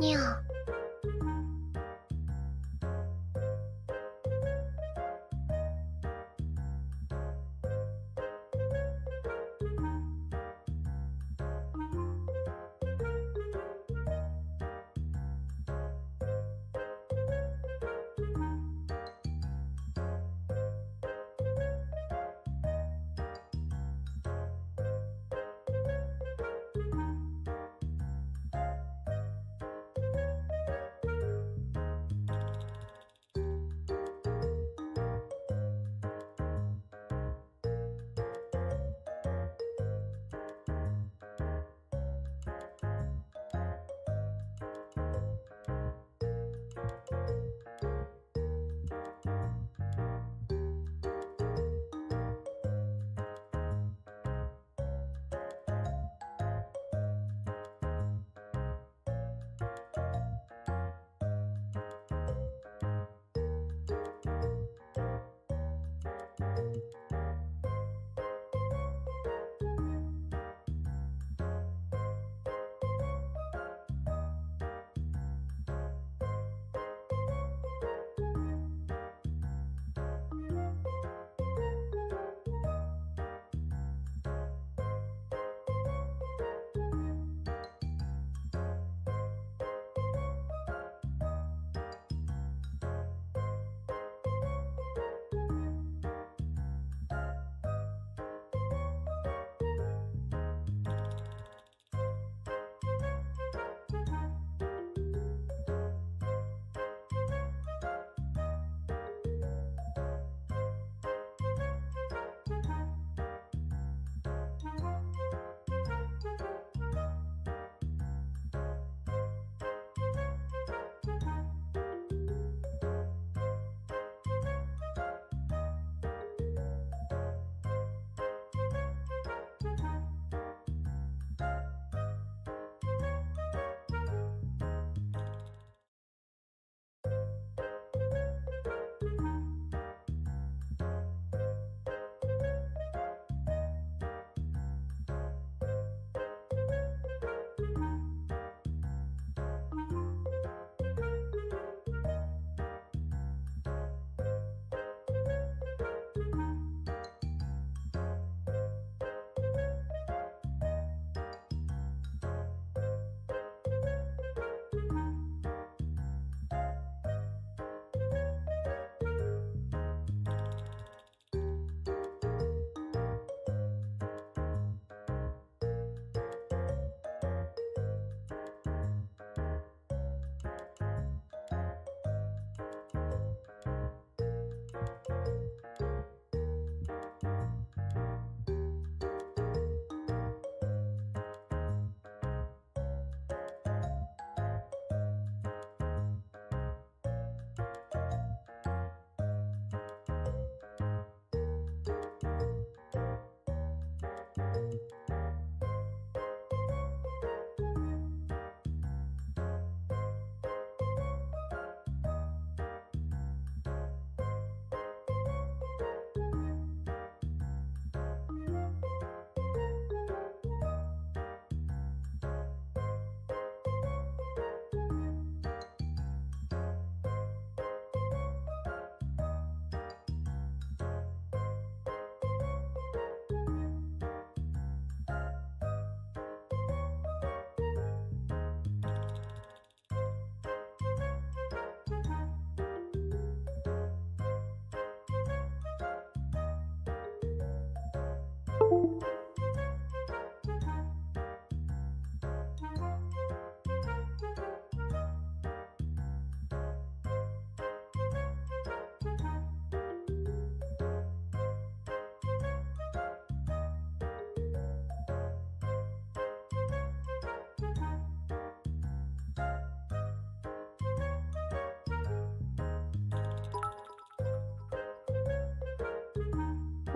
Yeah.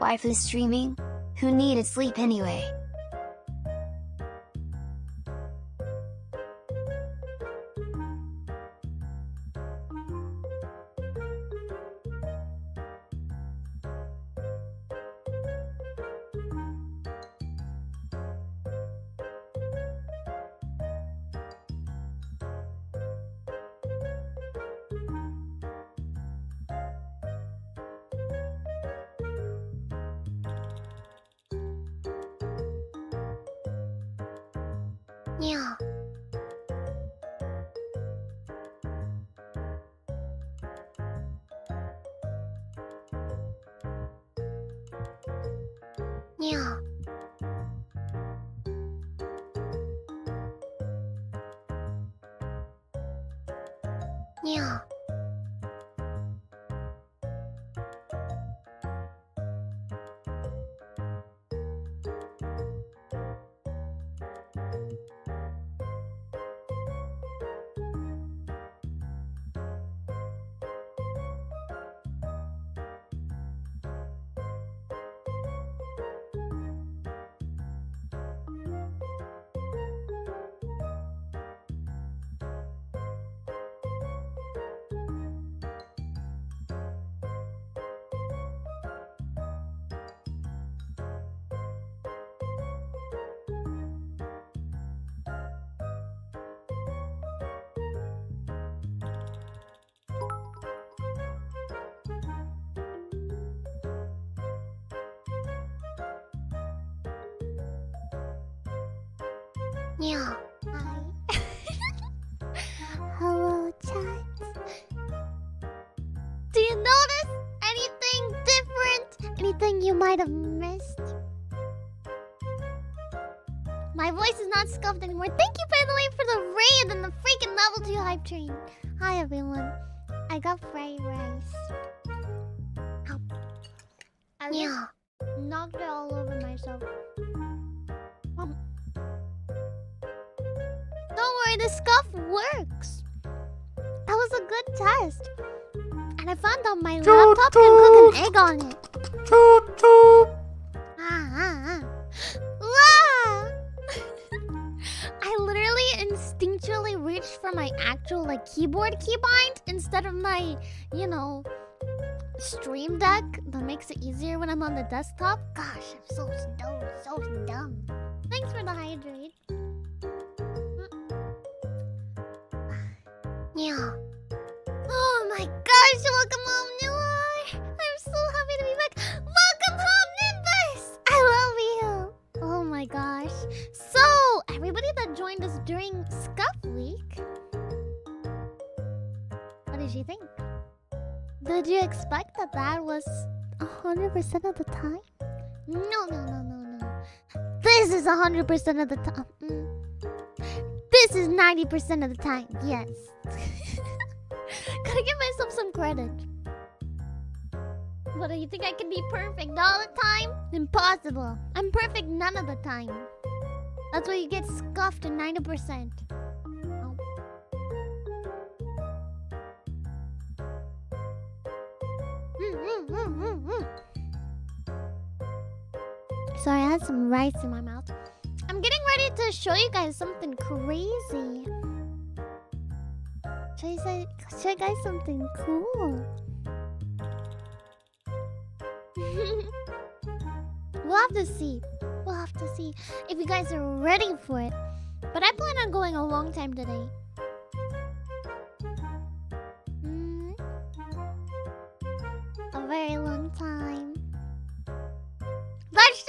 Waifu streaming? Who needed sleep anyway? Yeah. Yeah. Yeah. Yeah. Hi. Hello, chat. Do you notice anything different? Anything you might have missed? My voice is not scuffed anymore. Thank you, by the way, for the raid and the freaking level 2 hype train. Hi, everyone. I got fried rice. Ow. I just knocked it all over myself. Don't worry, the scuff works. That was a good test. And I found out my laptop can cook an egg on it. Toot toot. I literally instinctually reached for my actual keyboard keybind instead of my, Stream Deck. That makes it easier when I'm on the desktop. Gosh, I'm so dumb. Thanks for the hydrate. Yeah. Oh my gosh, welcome home, Newar. I'm so happy to be back. Welcome home, Nimbus. I love you. Oh my gosh. So, everybody that joined us during Scuff Week, what did you think? Did you expect that was 100% of the time? No. This is 100% of the time. This is 90% of the time. Yes. Gotta give myself some credit. What, do you think I can be perfect all the time? Impossible. I'm perfect none of the time. That's why you get scuffed at 90%. Oh. Sorry, I had some rice in my mouth. I'm getting ready to show you guys something crazy. Show you guys something cool. We'll have to see. If you guys are ready for it. But I plan on going a long time today. A very long time. Let's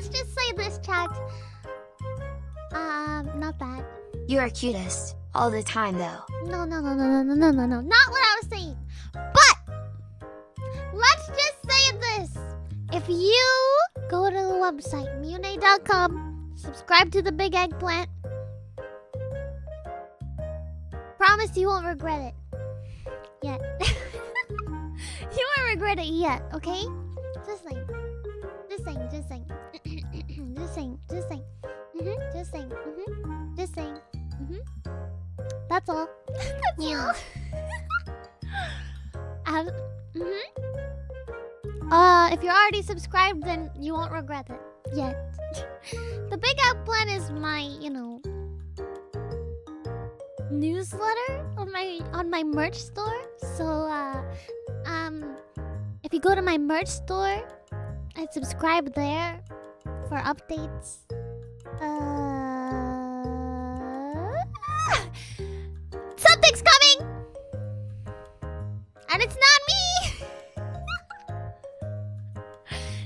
just say this, chat. Not that. You are cutest all the time, though. No. Not what I was saying. But let's just say this. If you go to the website, miyune.com, subscribe to the big eggplant, promise you won't regret it. Yet. You won't regret it yet, okay? Just saying. Just saying. Just saying. That's all. That's all. If you're already subscribed, then you won't regret it yet. The big eggplant is my, newsletter on my merch store. So, if you go to my merch store and subscribe there for updates, something's coming, and it's not me.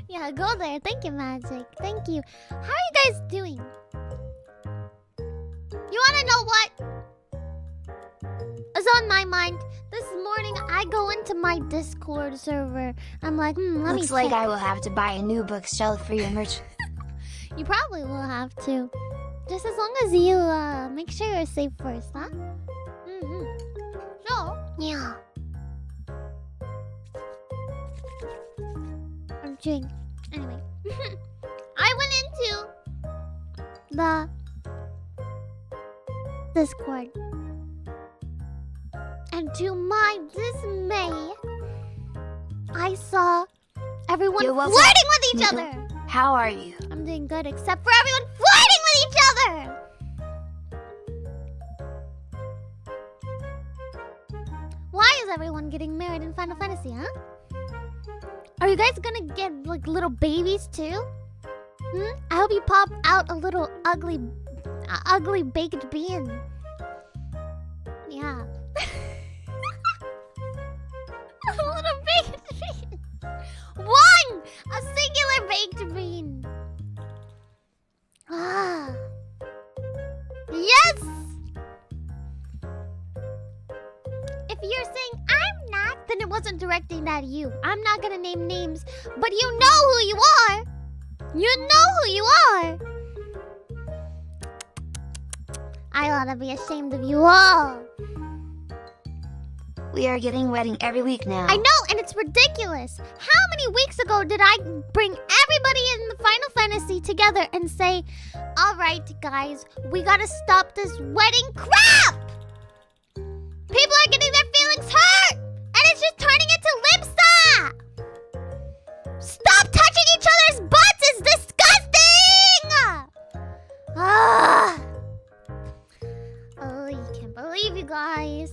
Yeah, I'll go there. Thank you, Magic. Thank you. How are you guys doing? You wanna know what is on my mind? This morning, I go into my Discord server. I'm like, let me check. Looks like I will have to buy a new bookshelf for your merch. You probably will have to. Just as long as you make sure you're safe first, huh? So, yeah. I'm chewing. Anyway. I went into the Discord. And to my dismay, I saw everyone Yo, flirting what's up, with each Miyu? other. How are you? I'm doing good, except for everyone flirting with each other! Why is everyone getting married in Final Fantasy, huh? Are you guys gonna get, like, little babies, too? I hope you pop out a little ugly baked bean. Yeah. A little baked bean! One! A singular baked bean! Ah. Yes! If you're saying I'm not, then it wasn't directing at you. I'm not gonna name names, but you know who you are! You know who you are! I ought to be ashamed of you all. We are getting wedding every week now. I know, and it's ridiculous. How many weeks ago did I bring everybody in the Final Fantasy together and say, alright guys, we gotta stop this wedding crap! People are getting their feelings hurt! And it's just turning into Limsa! Stop touching each other's butts! It's disgusting! Ah! Oh, you can't believe you guys.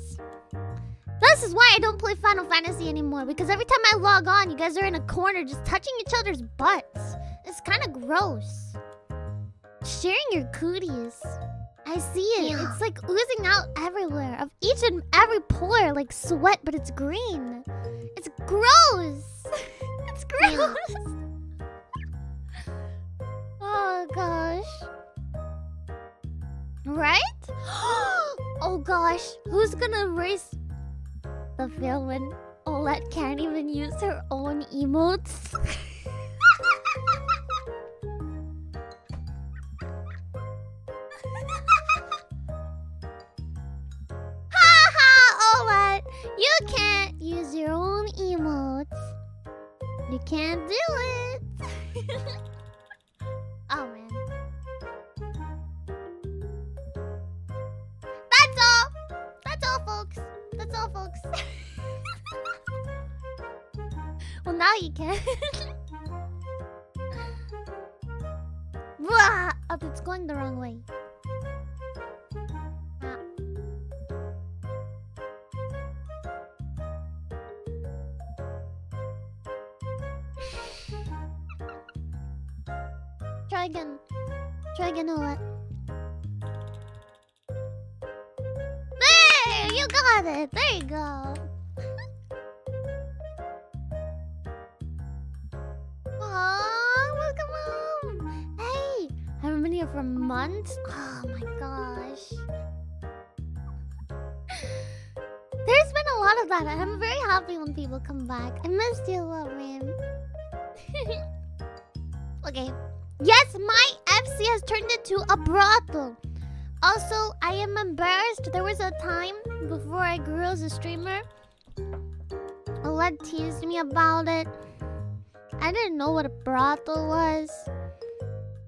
This is why I don't play Final Fantasy anymore, because every time I log on, you guys are in a corner just touching each other's butts. It's kind of gross. Sharing your cooties. I see it. Yeah. It's like oozing out everywhere, of each and every pore, like sweat, but it's green. It's gross. It's gross. Oh, gosh. Right? Oh, gosh. Who's gonna race the film when Olette can't even use her own emotes? Olette, you can't use your own emotes. You can't do it. Oh man. That's all. That's all, folks. That's all, folks. Well, now you can. Blah! Oh, it's going the wrong way. Ah. Try again. Try again, Olette. There! You got it! There you go. Aww, welcome home! Hey! I haven't been here for months. Oh my gosh. There's been a lot of that. I'm very happy when people come back. I missed you a lot, man. Okay. Yes, my FC has turned into a brothel. Also, I am embarrassed. There was a time before I grew as a streamer. Olette teased me about it. I didn't know what a brothel was.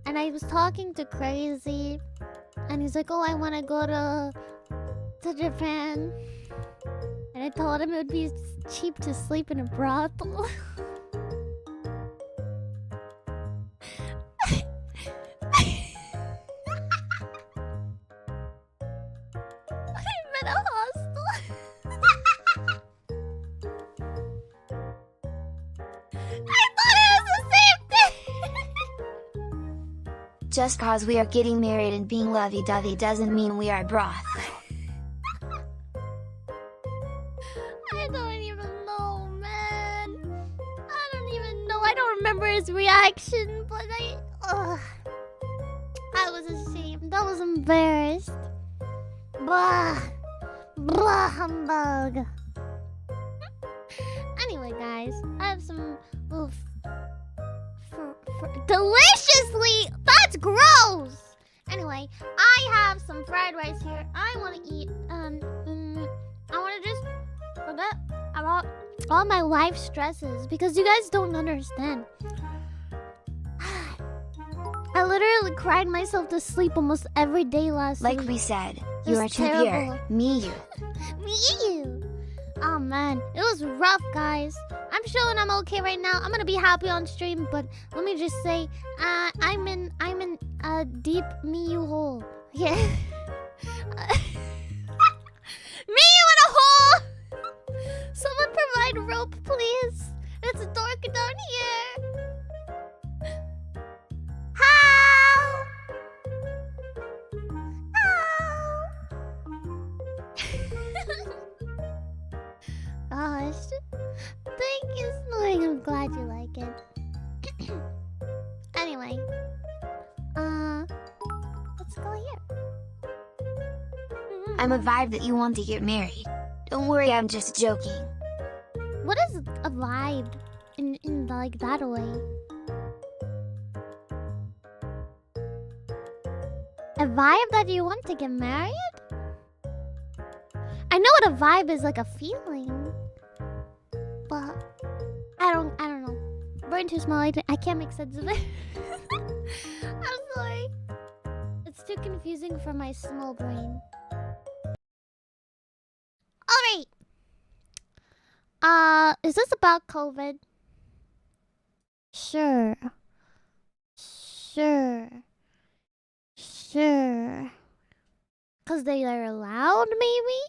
And I was talking to Crazy. And he's like, oh, I want to go to Japan. And I told him it would be cheap to sleep in a brothel. I'm in a hostel. I thought it was the same thing. Just cause we are getting married and being lovey-dovey doesn't mean we are broth. I don't even know, man. I don't even know. I don't remember first reaction, but I was ashamed. I was embarrassed. Blah. Blah humbug. Anyway, guys, I have some deliciously. That's gross. Anyway, I have some fried rice here. I want to eat. I want to just forget about all my life stresses because you guys don't understand. I literally cried myself to sleep almost every day last week. Like we said, you are too terrible. pure. Miyu. Miyu. Oh man, it was rough, guys. I'm showing I'm okay right now. I'm gonna be happy on stream, but let me just say, I'm in a deep Miyu hole. Yeah. Miyu in a hole. Someone provide rope, please. It's dark down here. Help! Gosh. Thank you, Snoring. I'm glad you like it. Anyway. Let's go here. I'm a vibe that you want to get married. Don't worry, I'm just joking. What is a vibe in like that way? A vibe that you want to get married? I know what a vibe is, like a feeling. But I don't know. Brain too small, I can't make sense of it. I'm sorry. It's too confusing for my small brain. Alright. Is this about COVID? Sure. Cause they are allowed, maybe?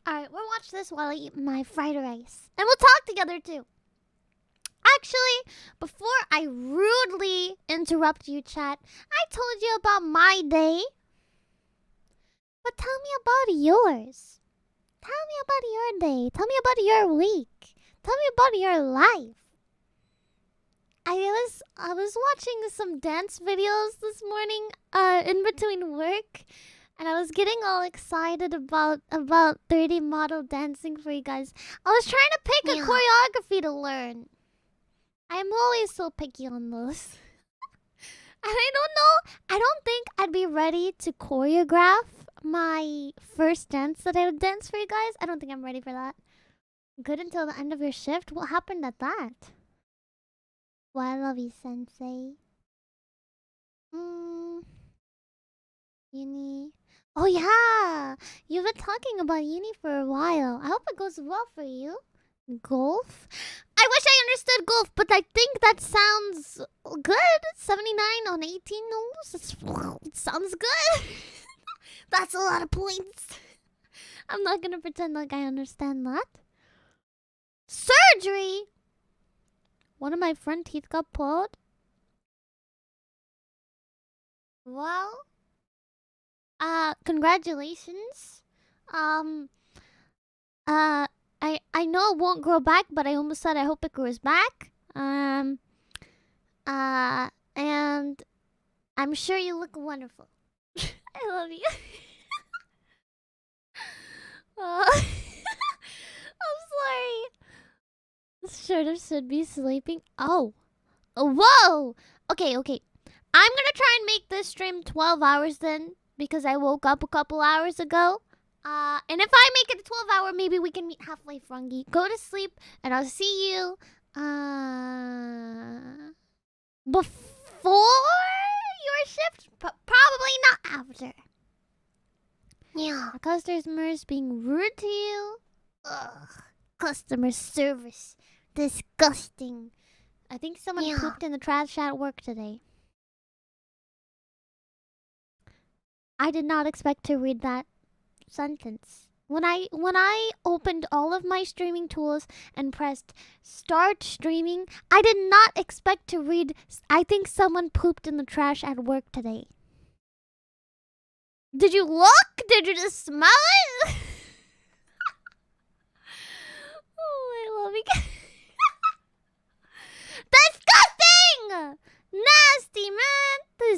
Alright, we'll watch this while I eat my fried rice. And we'll talk together too. Actually, before I rudely interrupt you, chat, I told you about my day. But tell me about yours. Tell me about your day. Tell me about your week. Tell me about your life. I was watching some dance videos this morning in between work, and I was getting all excited about 3D model dancing for you guys. I was trying to pick a choreography to learn. I'm always so picky on those. And I don't know. I don't think I'd be ready to choreograph my first dance that I would dance for you guys. I don't think I'm ready for that. Good until the end of your shift? What happened at that? Well, I love you, Sensei. Uni. Oh yeah! You've been talking about uni for a while. I hope it goes well for you. Golf? I wish I understood golf, but I think that sounds good. 79 on 18 holes. It sounds good. That's a lot of points. I'm not gonna pretend like I understand that. Surgery? One of my front teeth got pulled. Well, congratulations. I know it won't grow back, but I almost said I hope it grows back. And I'm sure you look wonderful. I love you. I'm sorry. Should be sleeping. Oh. Whoa. Okay. I'm gonna try and make this stream 12 hours then, because I woke up a couple hours ago. And if I make it a 12-hour, maybe we can meet halfway, Frungy. Go to sleep, and I'll see you, before your shift? Probably not after. Yeah. Customers being rude to you. Ugh. Customer service. Disgusting. I think someone pooped in the trash at work today. I did not expect to read that sentence. When I opened all of my streaming tools and pressed start streaming, I did not expect to read I think someone pooped in the trash at work today. Did you look? Did you just smell it? Oh, I love you. Disgusting!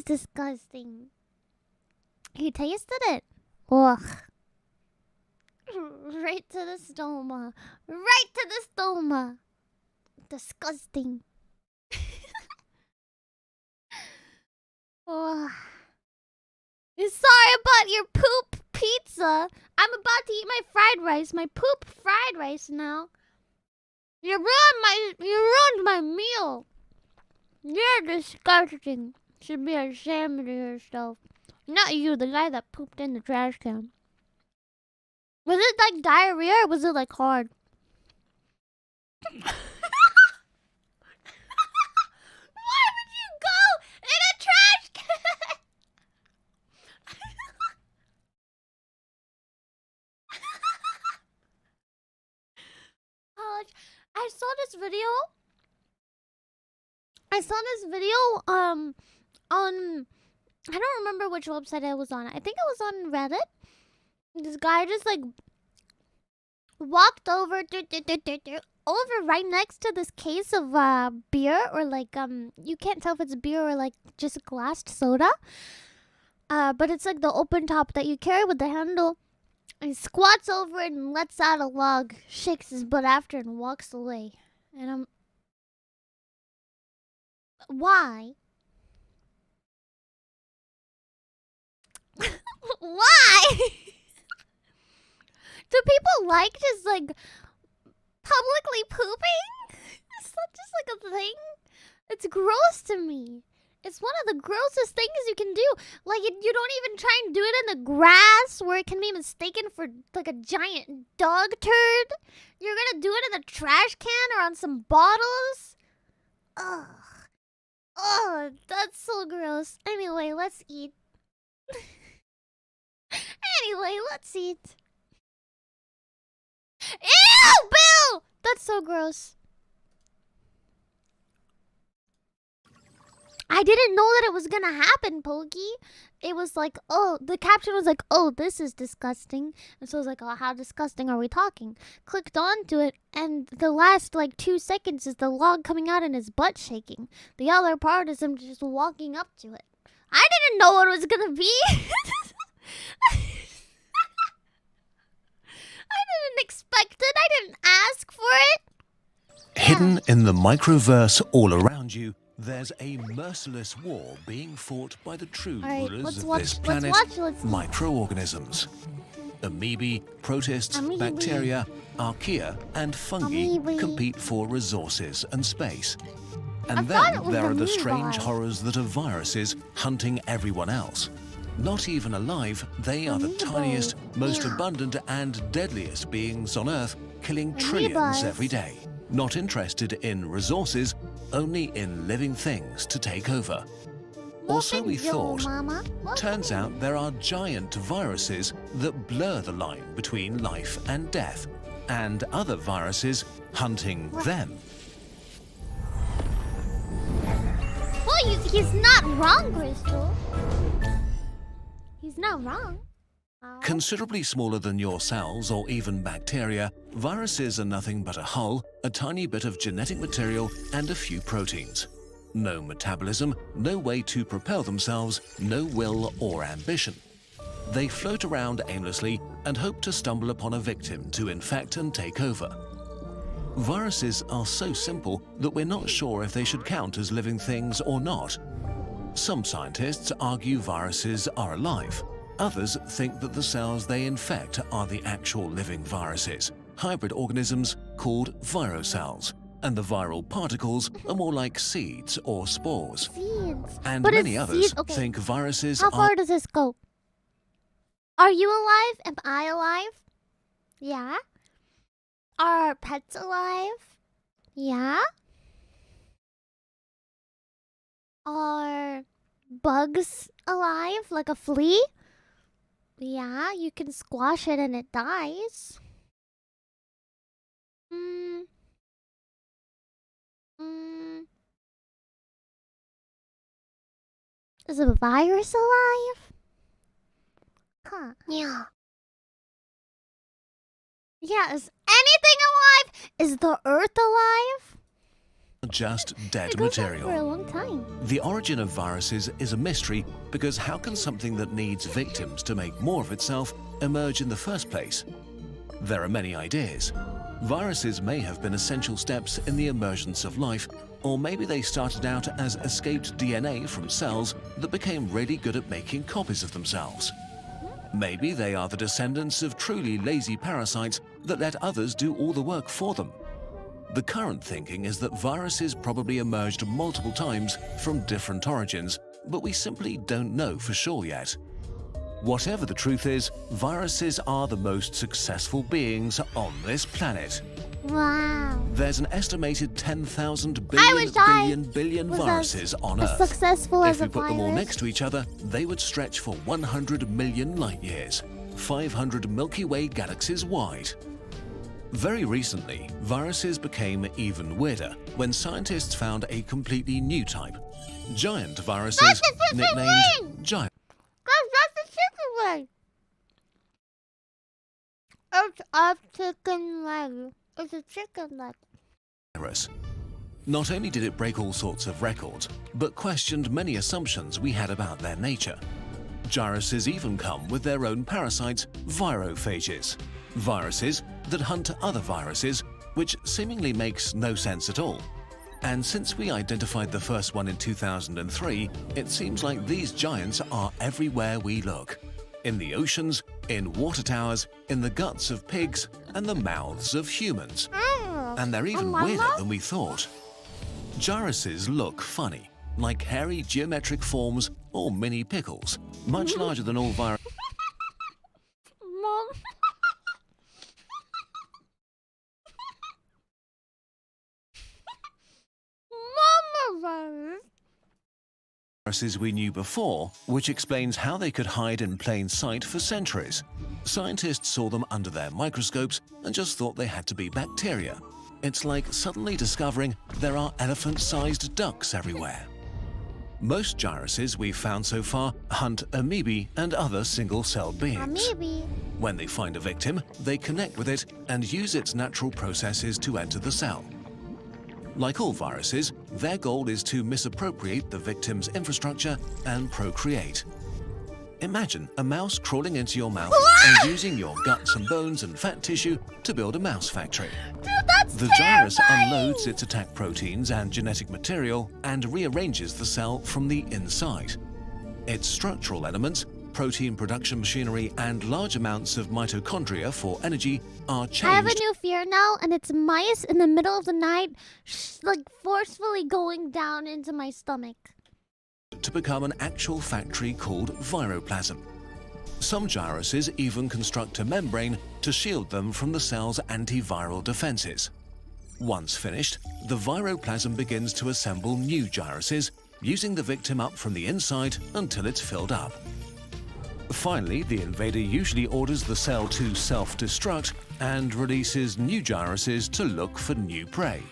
disgusting. He tasted it. Ugh. Right to the stoma. Right to the stoma. Disgusting. Ugh. Sorry about your poop pizza. I'm about to eat my fried rice. My poop fried rice now. You ruined my meal. You're disgusting. Should be ashamed of yourself. Not you, the guy that pooped in the trash can. Was it like diarrhea or was it like hard? Why would you go in a trash can? I saw this video. On I don't remember which website it was on. I think it was on Reddit. This guy just like walked over right next to this case of beer, or like you can't tell if it's beer or like just glassed soda. But it's like the open top that you carry with the handle. And he squats over it and lets out a log, shakes his butt after and walks away. And I'm... Why? Why? Do people like just like publicly pooping? Is that just like a thing? It's gross to me. It's one of the grossest things you can do. Like, you don't even try and do it in the grass where it can be mistaken for like a giant dog turd. You're gonna do it in the trash can or on some bottles? Ugh. Oh, that's so gross. Anyway, let's eat. Eat. Ew, Bill! That's so gross. I didn't know that it was gonna happen, Pokey. It was like, oh, the caption was like, oh, this is disgusting. And so I was like, oh, how disgusting are we talking? Clicked onto it, and the last like 2 seconds is the log coming out and his butt shaking. The other part is him just walking up to it. I didn't know what it was gonna be. I didn't expect it. I didn't ask for it. Hidden in the microverse all around you, there's a merciless war being fought by the true rulers of this planet, microorganisms. Amoebae, protists, bacteria, archaea, and fungi compete for resources and space. And then there are the strange horrors that are viruses hunting everyone else. Not even alive, they are the tiniest, most abundant, and deadliest beings on Earth, killing trillions every day. Not interested in resources, only in living things to take over. Or so we thought. Turns out there are giant viruses that blur the line between life and death, and other viruses hunting them. Well, he's not wrong, Crystal. He's not wrong. Considerably smaller than your cells or even bacteria, viruses are nothing but a hull, a tiny bit of genetic material, and a few proteins. No metabolism, no way to propel themselves, no will or ambition. They float around aimlessly and hope to stumble upon a victim to infect and take over. Viruses are so simple that we're not sure if they should count as living things or not. Some scientists argue viruses are alive. Others think that the cells they infect are the actual living viruses, hybrid organisms called virocells, and the viral particles are more like seeds or spores. Seeds. And many others think viruses are... How far does this go? Are you alive? Am I alive? Yeah. Are pets alive? Yeah. Are bugs alive, like a flea? Yeah, you can squash it and it dies. Is a virus alive? Huh. Yeah. Yeah, is anything alive? Is the Earth alive? just dead It goes on material. for a long time. The origin of viruses is a mystery because how can something that needs victims to make more of itself emerge in the first place? There are many ideas. Viruses may have been essential steps in the emergence of life, or maybe they started out as escaped DNA from cells that became really good at making copies of themselves. Maybe they are the descendants of truly lazy parasites that let others do all the work for them. The current thinking is that viruses probably emerged multiple times from different origins, but we simply don't know for sure yet. Whatever the truth is, viruses are the most successful beings on this planet. Wow. There's an estimated 10,000 billion viruses on Earth. Successful If as we a put them all virus. next to each other, they would stretch for 100 million light years, 500 Milky Way galaxies wide. Very recently, viruses became even weirder when scientists found a completely new type. Giant viruses, That's a chicken nicknamed wing! giant That's a chicken leg. It's a chicken leg. It's a chicken leg. virus. Not only did it break all sorts of records, but questioned many assumptions we had about their nature. Viruses even come with their own parasites, virophages. Viruses that hunt other viruses, which seemingly makes no sense at all. And since we identified the first one in 2003, it seems like these giants are everywhere we look. In the oceans, in water towers, in the guts of pigs, and the mouths of humans. And they're even weirder than we thought. Viruses look funny, like hairy geometric forms or mini pickles, much larger than all viruses. Mom. Mama virus. Viruses we knew before, which explains how they could hide in plain sight for centuries. Scientists saw them under their microscopes and just thought they had to be bacteria. It's like suddenly discovering there are elephant-sized ducks everywhere. Most viruses we've found so far hunt amoebae and other single-celled beings. Maybe. When they find a victim, they connect with it and use its natural processes to enter the cell. Like all viruses, their goal is to misappropriate the victim's infrastructure and procreate. Imagine a mouse crawling into your mouth and using your guts and bones and fat tissue to build a mouse factory. Dude, that's The virus unloads its attack proteins and genetic material and rearranges the cell from the inside. Its structural elements, protein production machinery, and large amounts of mitochondria for energy are changed. I have a new fear now, and it's mice in the middle of the night, like forcefully going down into my stomach. To become an actual factory called viroplasm. Some viruses even construct a membrane to shield them from the cell's antiviral defenses. Once finished, the viroplasm begins to assemble new viruses, using the victim up from the inside until it's filled up. Finally, the invader usually orders the cell to self-destruct and releases new viruses to look for new prey.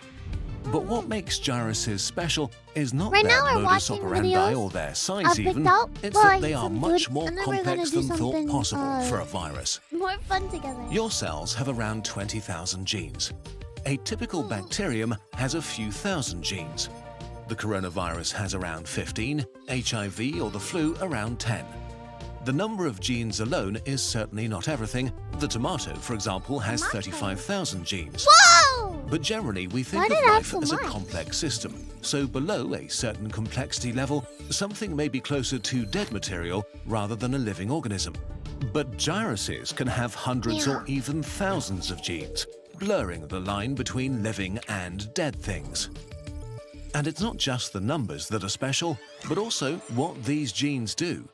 But what makes viruses special is not Right their now we're modus watching operandi videos or their I've size picked even, out, it's but that they are some much good, more and then we're gonna complex do than thought something, possible for a virus. More fun together. Your cells have around 20,000 genes. A typical bacterium has a few thousand genes. The coronavirus has around 15, HIV or the flu around 10. The number of genes alone is certainly not everything. The tomato, for example, has 35,000 genes. Whoa! But generally, we Why think did of it have life so as a much? complex system. So below a certain complexity level, something may be closer to dead material rather than a living organism. But viruses can have hundreds or even thousands of genes, blurring the line between living and dead things. And it's not just the numbers that are special, but also what these genes do.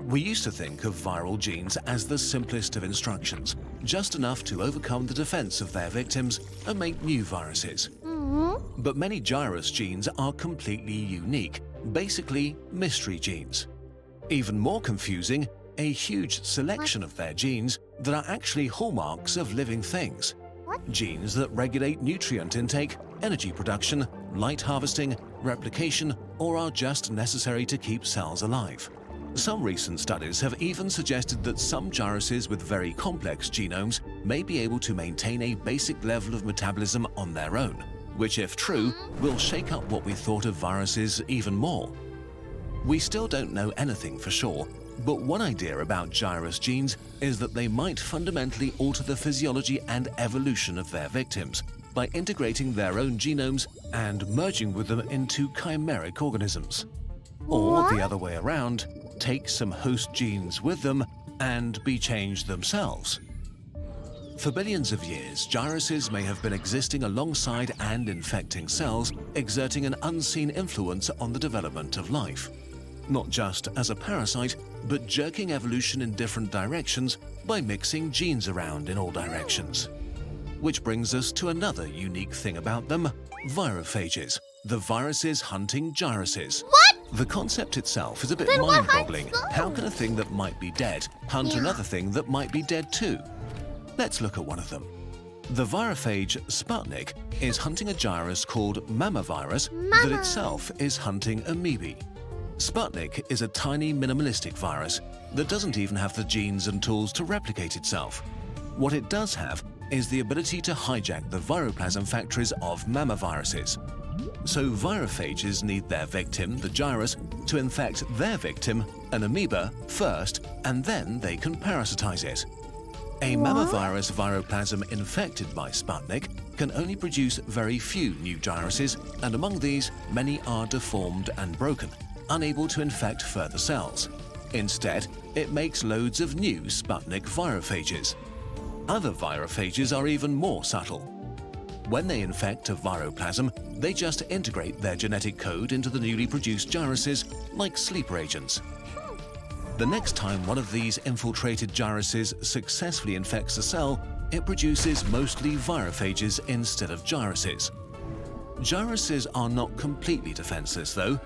We used to think of viral genes as the simplest of instructions, just enough to overcome the defense of their victims and make new viruses. But many virus genes are completely unique, basically mystery genes. Even more confusing, a huge selection of their genes that are actually hallmarks of living things. Genes that regulate nutrient intake, energy production, light harvesting, replication, or are just necessary to keep cells alive. Some recent studies have even suggested that some viruses with very complex genomes may be able to maintain a basic level of metabolism on their own, which, if true, will shake up what we thought of viruses even more. We still don't know anything for sure, but one idea about gyrus genes is that they might fundamentally alter the physiology and evolution of their victims by integrating their own genomes and merging with them into chimeric organisms. Or the other way around, take some host genes with them and be changed themselves. For billions of years, gyruses may have been existing alongside and infecting cells, exerting an unseen influence on the development of life. Not just as a parasite, but jerking evolution in different directions by mixing genes around in all directions. Which brings us to another unique thing about them, virophages, the viruses hunting gyruses. What? The concept itself is a bit mind-boggling. How can a thing that might be dead hunt another thing that might be dead too? Let's look at one of them. The virophage Sputnik is hunting a gyrus called mammavirus that itself is hunting amoebae. Sputnik is a tiny minimalistic virus that doesn't even have the genes and tools to replicate itself. What it does have is the ability to hijack the viroplasm factories of mammaviruses. So virophages need their victim, the gyrus, to infect their victim, an amoeba, first, and then they can parasitize it. A mammavirus viroplasm infected by Sputnik can only produce very few new gyruses, and among these, many are deformed and broken, unable to infect further cells. Instead, it makes loads of new Sputnik virophages. Other virophages are even more subtle. When they infect a viroplasm, they just integrate their genetic code into the newly produced gyruses like sleeper agents. The next time one of these infiltrated gyruses successfully infects a cell, it produces mostly virophages instead of gyruses. Gyruses are not completely defenseless, though.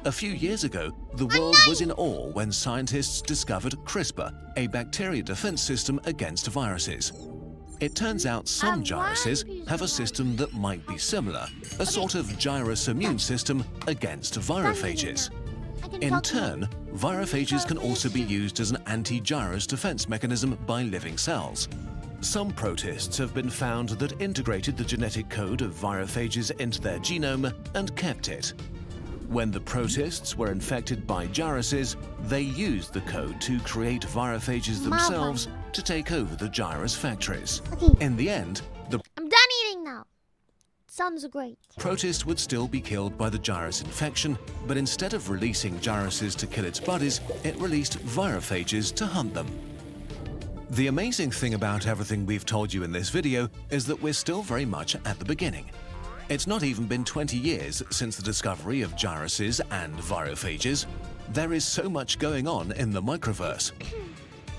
A few years ago, the world was in awe when scientists discovered CRISPR, a bacteria defense system against viruses. It turns out some gyruses have a system that might be similar, a sort of gyrus immune system against virophages. In turn, virophages can also be used as an anti-gyrus defense mechanism by living cells. Some protists have been found that integrated the genetic code of virophages into their genome and kept it. When the protists were infected by gyruses, they used the code to create virophages themselves to take over the gyrus factories. In the end, I'm done eating now. Sounds great. Protist would still be killed by the gyrus infection, but instead of releasing gyruses to kill its buddies, it released virophages to hunt them. The amazing thing about everything we've told you in this video is that we're still very much at the beginning. It's not even been 20 years since the discovery of gyruses and virophages. There is so much going on in the microverse.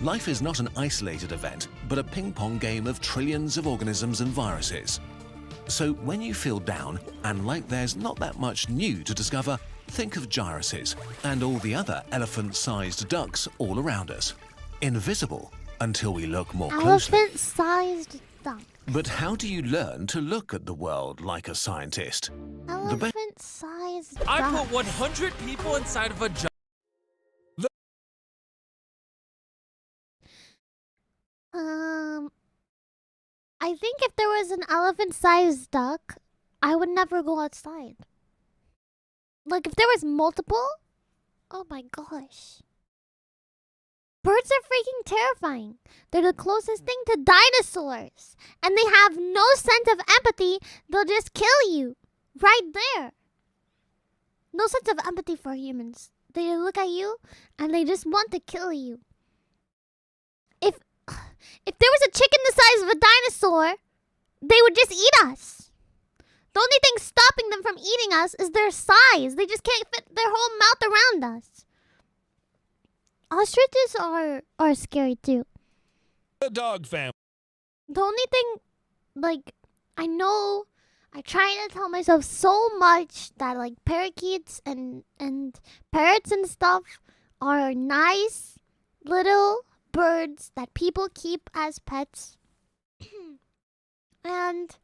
Life is not an isolated event, but a ping-pong game of trillions of organisms and viruses. So when you feel down and like there's not that much new to discover, think of gyruses and all the other elephant-sized ducks all around us. Invisible until we look more closely. Elephant-sized duck. But how do you learn to look at the world like a scientist? Elephant-sized duck. I put 100 people inside of a jar. I think if there was an elephant-sized duck, I would never go outside. Like, if there was multiple? Oh my gosh. Birds are freaking terrifying. They're the closest thing to dinosaurs. And they have no sense of empathy. They'll just kill you. Right there. No sense of empathy for humans. They look at you and they just want to kill you. If there was a chicken the size of a dinosaur, they would just eat us. The only thing stopping them from eating us is their size. They just can't fit their whole mouth around us. Ostriches are scary too. The dog family. The only thing, like, I know, I try to tell myself so much that, like, parakeets and parrots and stuff are nice little birds that people keep as pets. And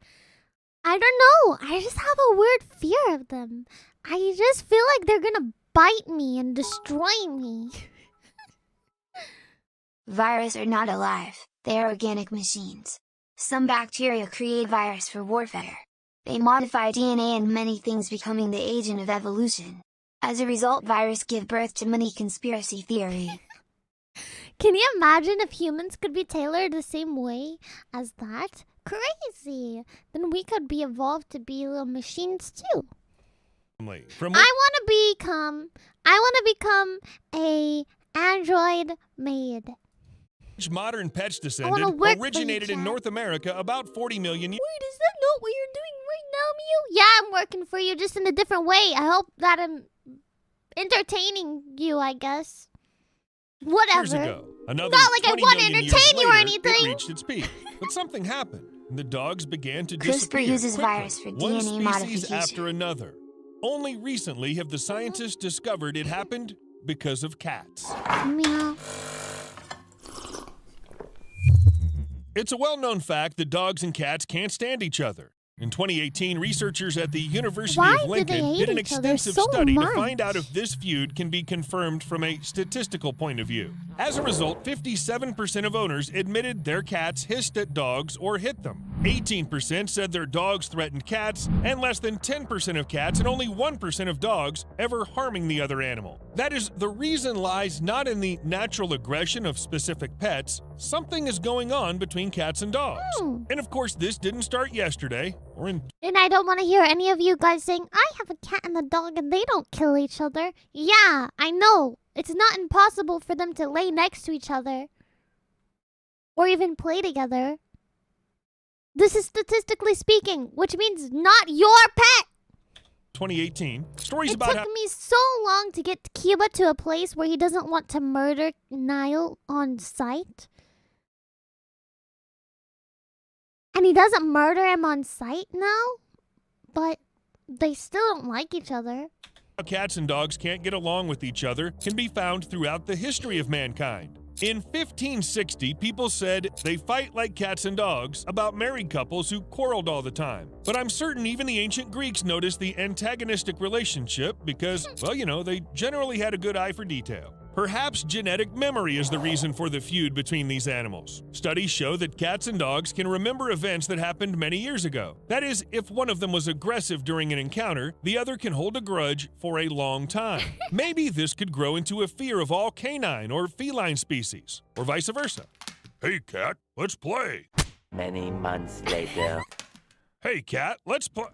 I don't know, I just have a weird fear of them. I just feel like they're gonna bite me and destroy me. Viruses are not alive, they are organic machines. Some bacteria create virus for warfare. They modify DNA and many things becoming the agent of evolution. As a result, viruses give birth to many conspiracy theories. Can you imagine if humans could be tailored the same way as that? Crazy! Then we could be evolved to be little machines too. I want to become a android maid. Modern pets descended originated in North America about 40 million years. Wait, is that not what you're doing right now, Miyu? Yeah, I'm working for you, just in a different way. I hope that I'm entertaining you, I guess. Whatever. Years ago, not like I want to entertain you or anything. It reached its peak, but something happened. The dogs began to disappear CRISPR uses quickly, virus for one DNA species modification. after another. Only recently have the scientists discovered it happened because of cats. Meow. It's a well-known fact that dogs and cats can't stand each other. In 2018, researchers at the University of Lincoln did an extensive study to find out if this feud can be confirmed from a statistical point of view. As a result, 57% of owners admitted their cats hissed at dogs or hit them. 18% said their dogs threatened cats, and less than 10% of cats and only 1% of dogs ever harming the other animal. That is, the reason lies not in the natural aggression of specific pets. Something is going on between cats and dogs. And of course, this didn't start yesterday. And I don't want to hear any of you guys saying, I have a cat and a dog and they don't kill each other. Yeah, I know. It's not impossible for them to lay next to each other. Or even play together. This is statistically speaking, which means not your pet. 2018, stories about how... It took me so long to get Kiba to a place where he doesn't want to murder Niall on sight. And he doesn't murder him on sight now, but they still don't like each other. How cats and dogs can't get along with each other can be found throughout the history of mankind. In 1560, people said they fight like cats and dogs about married couples who quarreled all the time. But I'm certain even the ancient Greeks noticed the antagonistic relationship because, well, you know, they generally had a good eye for detail. Perhaps genetic memory is the reason for the feud between these animals. Studies show that cats and dogs can remember events that happened many years ago. That is, if one of them was aggressive during an encounter, the other can hold a grudge for a long time. Maybe this could grow into a fear of all canine or feline species, or vice versa. Hey, cat, let's play. Many months later. Hey, cat, let's play.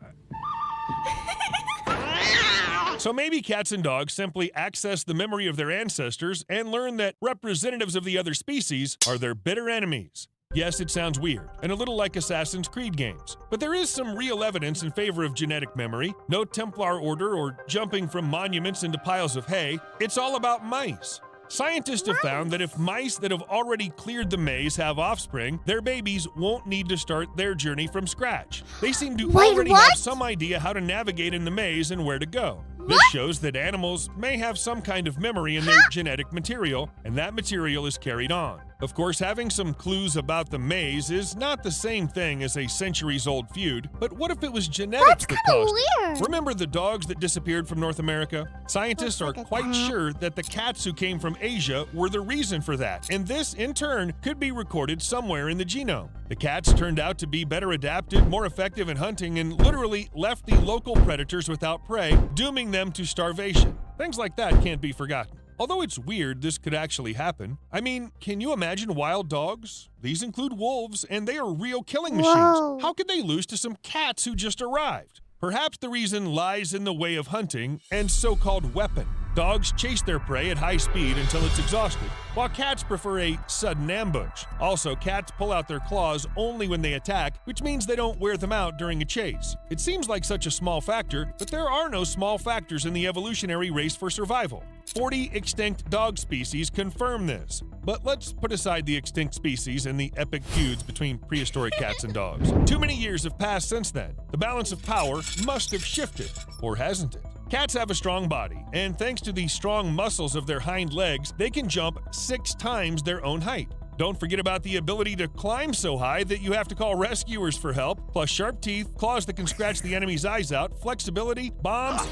So maybe cats and dogs simply access the memory of their ancestors and learn that representatives of the other species are their bitter enemies. Yes, it sounds weird, and a little like Assassin's Creed games, but there is some real evidence in favor of genetic memory. No Templar order or jumping from monuments into piles of hay. It's all about mice. Scientists have found that if mice that have already cleared the maze have offspring, their babies won't need to start their journey from scratch. They seem to already have some idea how to navigate in the maze and where to go. This shows that animals may have some kind of memory in their genetic material, and that material is carried on. Of course, having some clues about the maze is not the same thing as a centuries-old feud, but what if it was genetics that caused it? Remember the dogs that disappeared from North America? Scientists are quite sure that the cats who came from Asia were the reason for that, and this, in turn, could be recorded somewhere in the genome. The cats turned out to be better adapted, more effective in hunting, and literally left the local predators without prey, dooming them to starvation. Things like that can't be forgotten. Although it's weird this could actually happen. I mean, can you imagine wild dogs? These include wolves, and they are real killing machines. How could they lose to some cats who just arrived? Perhaps the reason lies in the way of hunting and so-called weapon. Dogs chase their prey at high speed until it's exhausted, while cats prefer a sudden ambush. Also, cats pull out their claws only when they attack, which means they don't wear them out during a chase. It seems like such a small factor, but there are no small factors in the evolutionary race for survival. 40 extinct dog species confirm this. But let's put aside the extinct species and the epic feuds between prehistoric cats and dogs. Too many years have passed since then. The balance of power must have shifted, or hasn't it? Cats have a strong body, and thanks to the strong muscles of their hind legs, they can jump 6 times their own height. Don't forget about the ability to climb so high that you have to call rescuers for help, plus sharp teeth, claws that can scratch the enemy's eyes out, flexibility, bombs.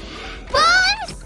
Bombs?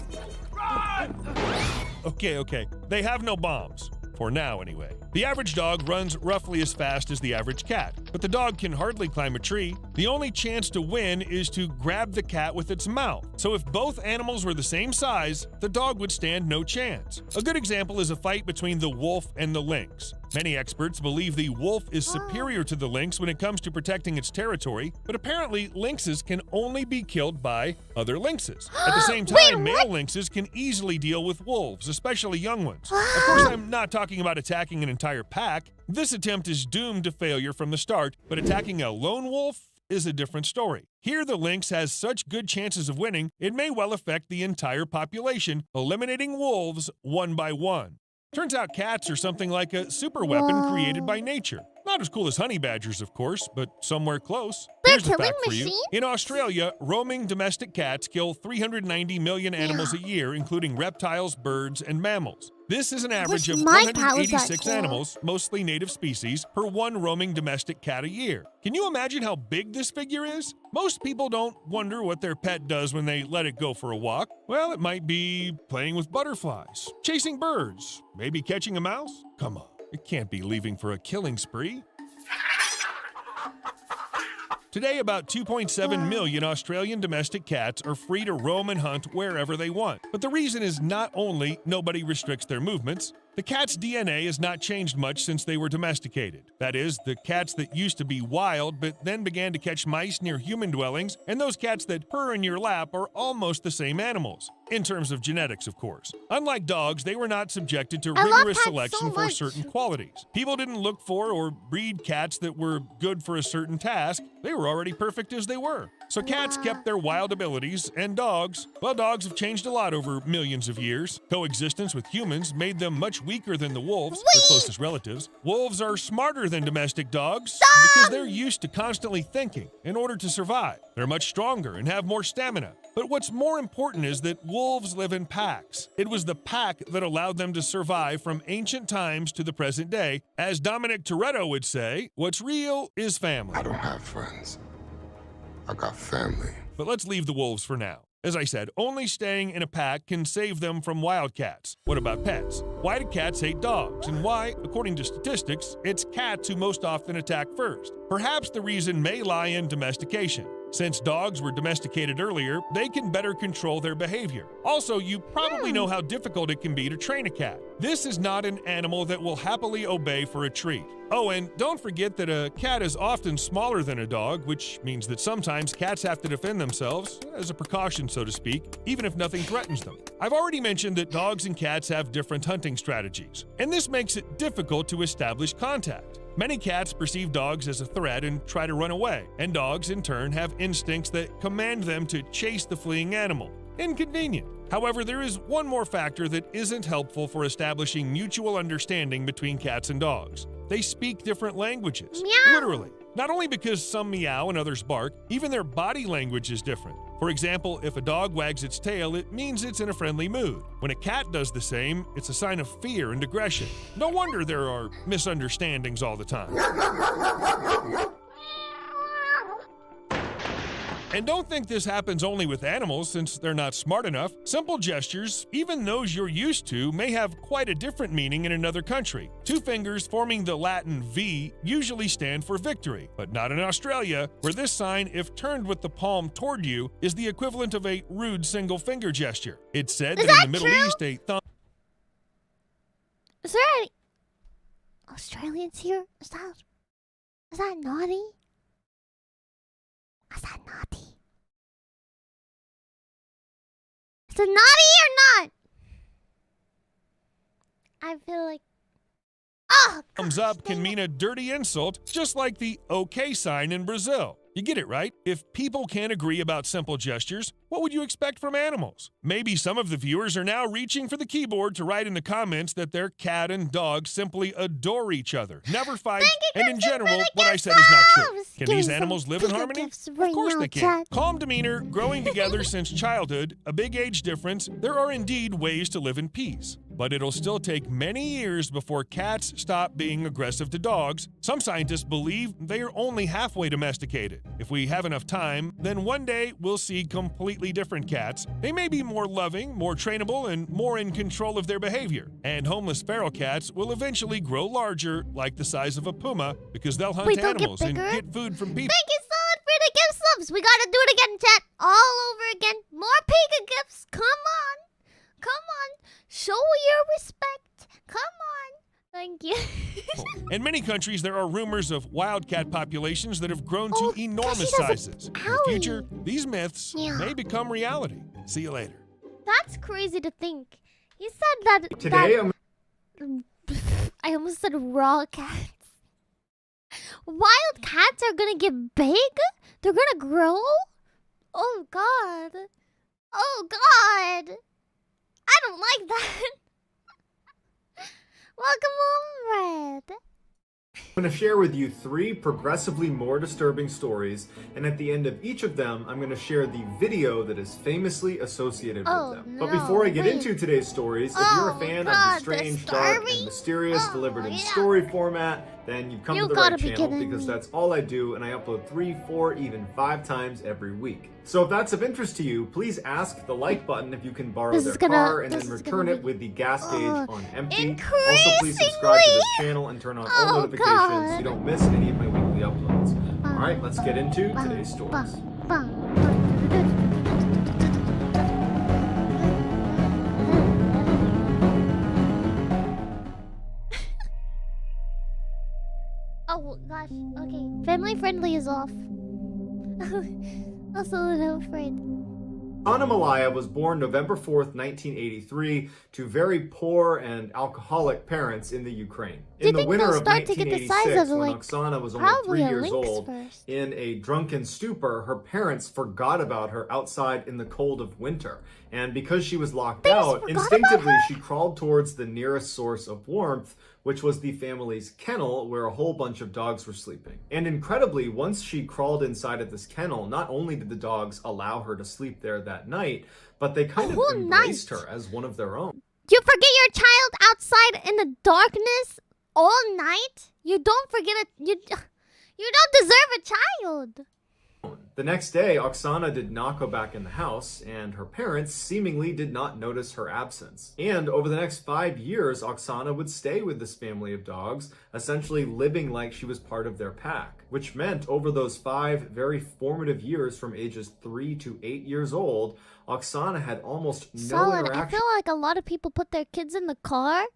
Okay. They have no bombs. for now anyway. The average dog runs roughly as fast as the average cat, but the dog can hardly climb a tree. The only chance to win is to grab the cat with its mouth. So if both animals were the same size, the dog would stand no chance. A good example is a fight between the wolf and the lynx. Many experts believe the wolf is superior to the lynx when it comes to protecting its territory, but apparently lynxes can only be killed by other lynxes. At the same time, male lynxes can easily deal with wolves, especially young ones. Of course, I'm not talking about attacking an entire pack. This attempt is doomed to failure from the start, but attacking a lone wolf is a different story. Here, the lynx has such good chances of winning, it may well affect the entire population, eliminating wolves one by one. Turns out cats are something like a super weapon created by nature. Not as cool as honey badgers, of course, but somewhere close. Here's a fact for you. In Australia, roaming domestic cats kill 390 million animals a year, including reptiles, birds, and mammals. This is an average of 186 animals, mostly native species, per one roaming domestic cat a year. Can you imagine how big this figure is? Most people don't wonder what their pet does when they let it go for a walk. Well, it might be playing with butterflies, chasing birds, maybe catching a mouse. Come on, it can't be leaving for a killing spree. Today, about 2.7 million Australian domestic cats are free to roam and hunt wherever they want. But the reason is not only nobody restricts their movements, the cat's DNA has not changed much since they were domesticated. That is, the cats that used to be wild but then began to catch mice near human dwellings, and those cats that purr in your lap are almost the same animals. In terms of genetics, of course. Unlike dogs, they were not subjected to rigorous selection for certain qualities. People didn't look for or breed cats that were good for a certain task. They were already perfect as they were. So cats kept their wild abilities, and dogs, well, dogs have changed a lot over millions of years. Coexistence with humans made them much weaker than the wolves, their closest relatives. Wolves are smarter than domestic dogs because they're used to constantly thinking in order to survive. They're much stronger and have more stamina. But what's more important is that wolves live in packs. It was the pack that allowed them to survive from ancient times to the present day. As Dominic Toretto would say, what's real is family. I don't have friends. I got family. But let's leave the wolves for now. As I said, only staying in a pack can save them from wildcats. What about pets? Why do cats hate dogs? And why, according to statistics, it's cats who most often attack first? Perhaps the reason may lie in domestication. Since dogs were domesticated earlier, they can better control their behavior. Also, you probably know how difficult it can be to train a cat. This is not an animal that will happily obey for a treat. Oh, and don't forget that a cat is often smaller than a dog, which means that sometimes cats have to defend themselves, as a precaution, so to speak, even if nothing threatens them. I've already mentioned that dogs and cats have different hunting strategies, and this makes it difficult to establish contact. Many cats perceive dogs as a threat and try to run away, and dogs, in turn, have instincts that command them to chase the fleeing animal. Inconvenient. However, there is one more factor that isn't helpful for establishing mutual understanding between cats and dogs. They speak different languages. Meow. Literally. Not only because some meow and others bark, even their body language is different. For example, if a dog wags its tail, it means it's in a friendly mood. When a cat does the same, it's a sign of fear and aggression. No wonder there are misunderstandings all the time. And don't think this happens only with animals, since they're not smart enough. Simple gestures, even those you're used to, may have quite a different meaning in another country. Two fingers forming the Latin V usually stand for victory, but not in Australia, where this sign, if turned with the palm toward you, is the equivalent of a rude single finger gesture. It's said that in the Middle East, a thumb... Is there any Australians here? Is that naughty? Is that naughty? Is it naughty or not? I feel like... Oh, thumbs up can mean a dirty insult, just like the OK sign in Brazil. You get it, right? If people can't agree about simple gestures, what would you expect from animals? Maybe some of the viewers are now reaching for the keyboard to write in the comments that their cat and dog simply adore each other, never fight, and in general, what I said is not true. Can these animals live in harmony? Of course they can. Calm demeanor, growing together since childhood, a big age difference, there are indeed ways to live in peace. but it'll still take many years before cats stop being aggressive to dogs. Some scientists believe they are only halfway domesticated. If we have enough time, then one day we'll see completely different cats. They may be more loving, more trainable, and more in control of their behavior. And homeless feral cats will eventually grow larger, like the size of a puma, because they'll hunt animals and get food from people. Thank you so much for the gift subs. We gotta do it again, chat. All over again. More Pika gifts. Come on. Come on. Show your respect. Come on. Thank you. In many countries, there are rumors of wildcat populations that have grown to enormous sizes. In the future, these myths may become reality. See you later. That's crazy to think. He said that... Today, I almost said raw cats. Wild cats are gonna get big? They're gonna grow? Oh, God. Oh, God. I don't like that. Welcome home, Red. I'm going to share with you 3 progressively more disturbing stories, and at the end of each of them, I'm going to share the video that is famously associated with them. But before I get into today's stories, if you're a fan of the strange, dark, and mysterious delivered in story format, then you've come to the right channel, because that's all I do, and I upload 3, 4, even 5 times every week. So if that's of interest to you, please ask the like button if you can borrow their car, and then return it with the gas gauge on empty. Also, please subscribe to this channel and turn on all notifications so you don't miss any of my weekly uploads. Alright, let's get into today's stories. Oh gosh, okay. Family friendly is off. Also a little afraid. Anna Malaya was born November 4th, 1983, to very poor and alcoholic parents in the Ukraine. In the winter of 1986, when Oksana was only 3 years old, in a drunken stupor, her parents forgot about her outside in the cold of winter. And because she was locked out, instinctively she crawled towards the nearest source of warmth, which was the family's kennel, where a whole bunch of dogs were sleeping. And incredibly, once she crawled inside of this kennel, not only did the dogs allow her to sleep there that night, but they kind of embraced her as one of their own. You forget your child outside in the darkness all night? You don't forget it. You don't deserve a child. The next day, Oksana did not go back in the house, and her parents seemingly did not notice her absence. And over the next 5 years, Oksana would stay with this family of dogs, essentially living like she was part of their pack, which meant over those 5 very formative years from ages 3 to 8 years old, Oksana had almost no interaction. I feel like a lot of people put their kids in the car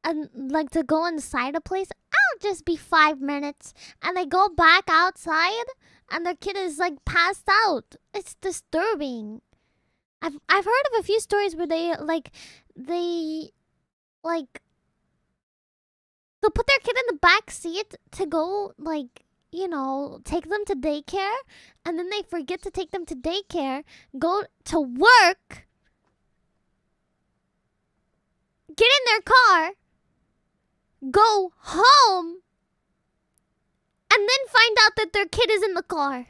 and like to go inside a place. I'll just be 5 minutes, and they go back outside and their kid is like passed out. It's disturbing. I've heard of a few stories where they'll put their kid in the back seat to go take them to daycare, and then they forget to take them to daycare, go to work, get in their car, go home, and then find out that their kid is in the car.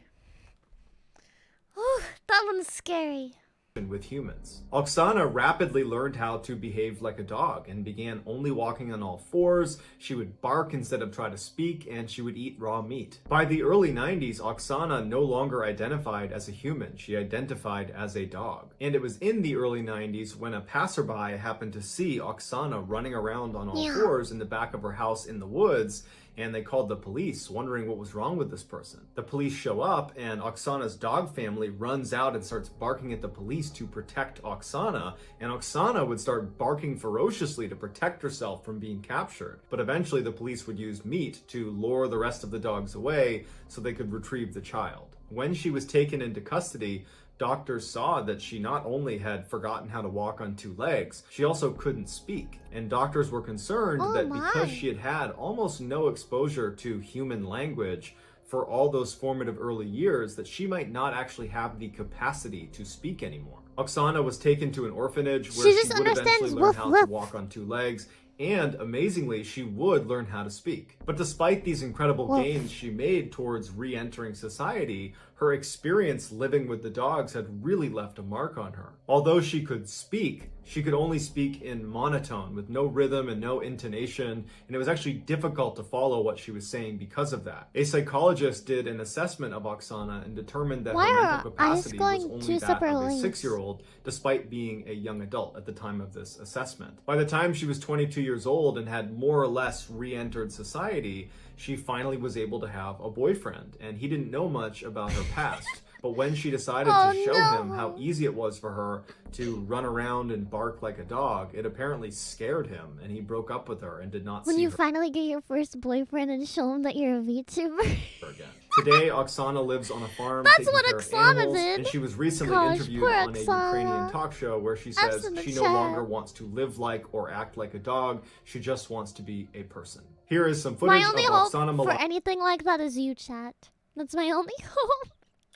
Ooh, that one's scary. With humans. Oksana rapidly learned how to behave like a dog and began only walking on all 4s. She would bark instead of try to speak, and she would eat raw meat. By the early 90s, Oksana no longer identified as a human. She identified as a dog. And it was in the early 90s when a passerby happened to see Oksana running around on all 4s in the back of her house in the woods, and they called the police, wondering what was wrong with this person. The police show up, and Oksana's dog family runs out and starts barking at the police to protect Oksana, and Oksana would start barking ferociously to protect herself from being captured. But eventually the police would use meat to lure the rest of the dogs away so they could retrieve the child. When she was taken into custody, doctors saw that she not only had forgotten how to walk on 2 legs, she also couldn't speak. And doctors were concerned that because she had had almost no exposure to human language for all those formative early years, that she might not actually have the capacity to speak anymore. Oksana was taken to an orphanage where she would eventually learn how to walk on 2 legs, and amazingly, she would learn how to speak. But despite these incredible gains she made towards re-entering society, her experience living with the dogs had really left a mark on her. Although she could speak, she could only speak in monotone with no rhythm and no intonation, and it was actually difficult to follow what she was saying because of that. A psychologist did an assessment of Oksana and determined that her mental capacity was only that of a 6-year-old, despite being a young adult at the time of this assessment. By the time she was 22 years old and had more or less re-entered society, she finally was able to have a boyfriend, and he didn't know much about her past. But when she decided to show him how easy it was for her to run around and bark like a dog, it apparently scared him, and he broke up with her and did not see her. When you finally get your first boyfriend and show him that you're a VTuber. Again. Today, Oksana lives on a farm. That's what Oksana did. And she was recently interviewed on a Ukrainian talk show where she says she no longer wants to live like or act like a dog. She just wants to be a person. Here is some footage of Oksana for anything like that is you, chat. That's my only hope.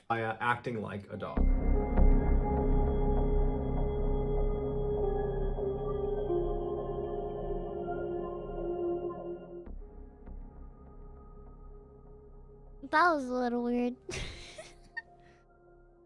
Acting like a dog. That was a little weird.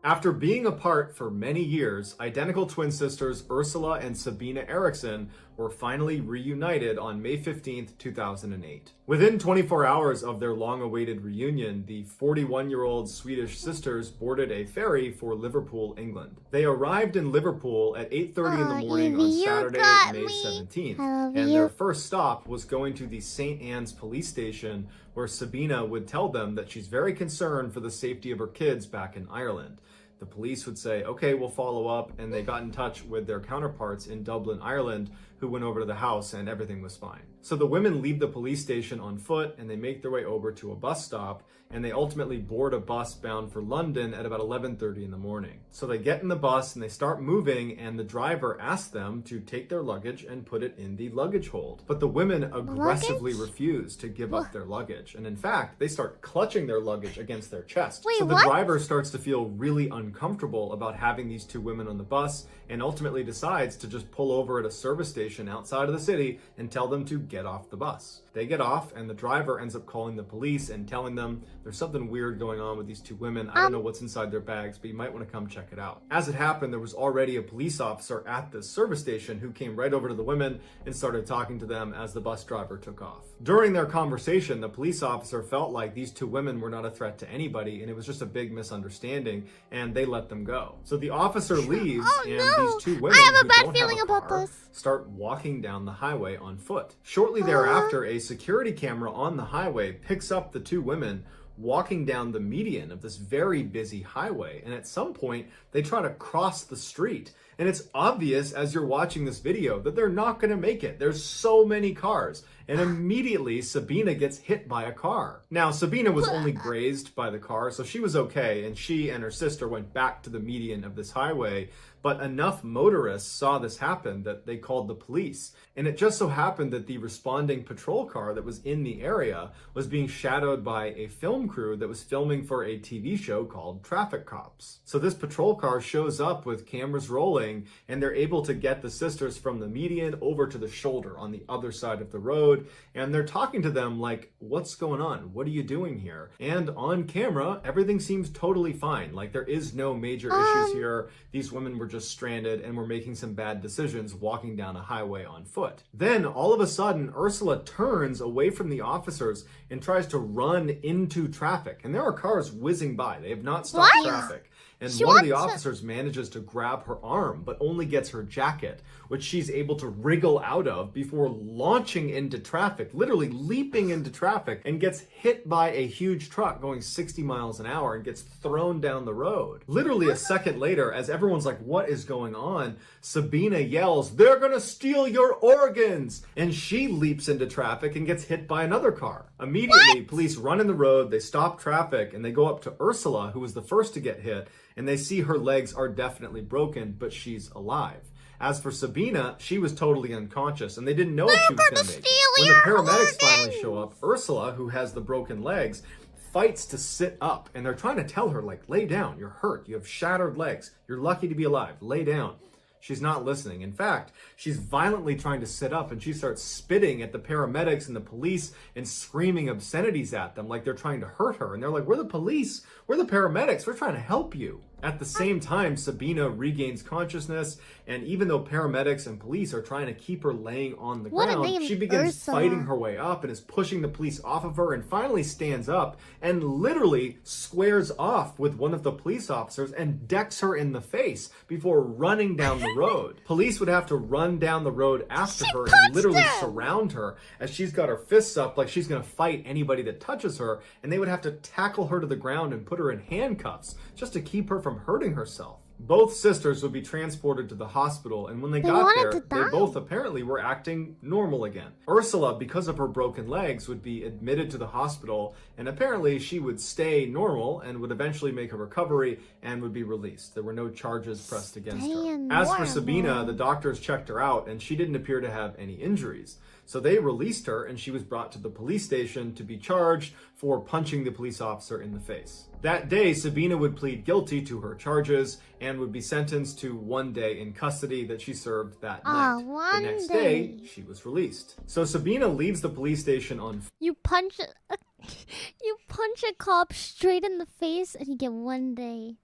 After being apart for many years, identical twin sisters Ursula and Sabina Eriksson were finally reunited on May 15th, 2008. Within 24 hours of their long-awaited reunion, the 41-year-old Swedish sisters boarded a ferry for Liverpool, England. They arrived in Liverpool at 8:30 in the morning on Saturday, May 17th, and their first stop was going to the St. Anne's police station, where Sabina would tell them that she's very concerned for the safety of her kids back in Ireland. The police would say, okay, we'll follow up, and they got in touch with their counterparts in Dublin, Ireland, who went over to the house and everything was fine. So the women leave the police station on foot and they make their way over to a bus stop, and they ultimately board a bus bound for London at about 11:30 in the morning. So they get in the bus and they start moving, and the driver asks them to take their luggage and put it in the luggage hold. But the women aggressively refuse to give up their luggage. And in fact, they start clutching their luggage against their chest. So the driver starts to feel really uncomfortable about having these two women on the bus, and ultimately decides to just pull over at a service station outside of the city and tell them to get off the bus. They get off, and the driver ends up calling the police and telling them there's something weird going on with these two women. I don't know what's inside their bags, but you might want to come check it out. As it happened, there was already a police officer at the service station who came right over to the women and started talking to them as the bus driver took off. During their conversation, the police officer felt like these two women were not a threat to anybody, and it was just a big misunderstanding, and they let them go. So the officer leaves, and these two women I have a bad feeling about this. Start walking down the highway on foot. Shortly thereafter, a security camera on the highway picks up the two women walking down the median of this very busy highway, and at some point they try to cross the street, and it's obvious as you're watching this video that they're not going to make it. There's so many cars, and immediately Sabina gets hit by a car. Now, Sabina was only grazed by the car, so she was okay, and she and her sister went back to the median of this highway. But enough motorists saw this happen that they called the police. And it just so happened that the responding patrol car that was in the area was being shadowed by a film crew that was filming for a TV show called Traffic Cops. So this patrol car shows up with cameras rolling, and they're able to get the sisters from the median over to the shoulder on the other side of the road. And they're talking to them like, what's going on? What are you doing here? And on camera, everything seems totally fine. Like, there is no major issues here. These women were just stranded and were making some bad decisions walking down a highway on foot. Then all of a sudden, Ursula turns away from the officers and tries to run into traffic. And there are cars whizzing by. They have not stopped traffic. And one of the officers manages to grab her arm, but only gets her jacket, which she's able to wriggle out of before launching into traffic, literally leaping into traffic, and gets hit by a huge truck going 60 miles an hour and gets thrown down the road. Literally a second later, as everyone's like, what is going on? Sabina yells, they're gonna steal your organs! And she leaps into traffic and gets hit by another car. Immediately, police run in the road, they stop traffic, and they go up to Ursula, who was the first to get hit, and they see her legs are definitely broken, but she's alive. As for Sabina, she was totally unconscious, and they didn't know if she was going to make it. When the paramedics finally show up, Ursula, who has the broken legs, fights to sit up, and they're trying to tell her, like, lay down, you're hurt, you have shattered legs, you're lucky to be alive, lay down. She's not listening. In fact, she's violently trying to sit up, and she starts spitting at the paramedics and the police and screaming obscenities at them like they're trying to hurt her. And they're like, we're the police, we're the paramedics, we're trying to help you. At the same time, Sabina regains consciousness, and even though paramedics and police are trying to keep her laying on the ground, she begins fighting her way up and is pushing the police off of her, and finally stands up and literally squares off with one of the police officers and decks her in the face before running down the road. Police would have to run down the road after her and literally surround her as she's got her fists up like she's going to fight anybody that touches her, and they would have to tackle her to the ground and put her in handcuffs just to keep her from hurting herself. Both sisters would be transported to the hospital, and when they got there, they both apparently were acting normal again. Ursula, because of her broken legs, would be admitted to the hospital, and apparently she would stay normal and would eventually make a recovery and would be released. There were no charges pressed against her. As for Sabina, the doctors checked her out, and she didn't appear to have any injuries. So they released her, and she was brought to the police station to be charged for punching the police officer in the face. That day, Sabina would plead guilty to her charges and would be sentenced to 1 day in custody that she served that night. The next day, she was released. So Sabina leaves the police station on... You punch a cop straight in the face and you get 1 day.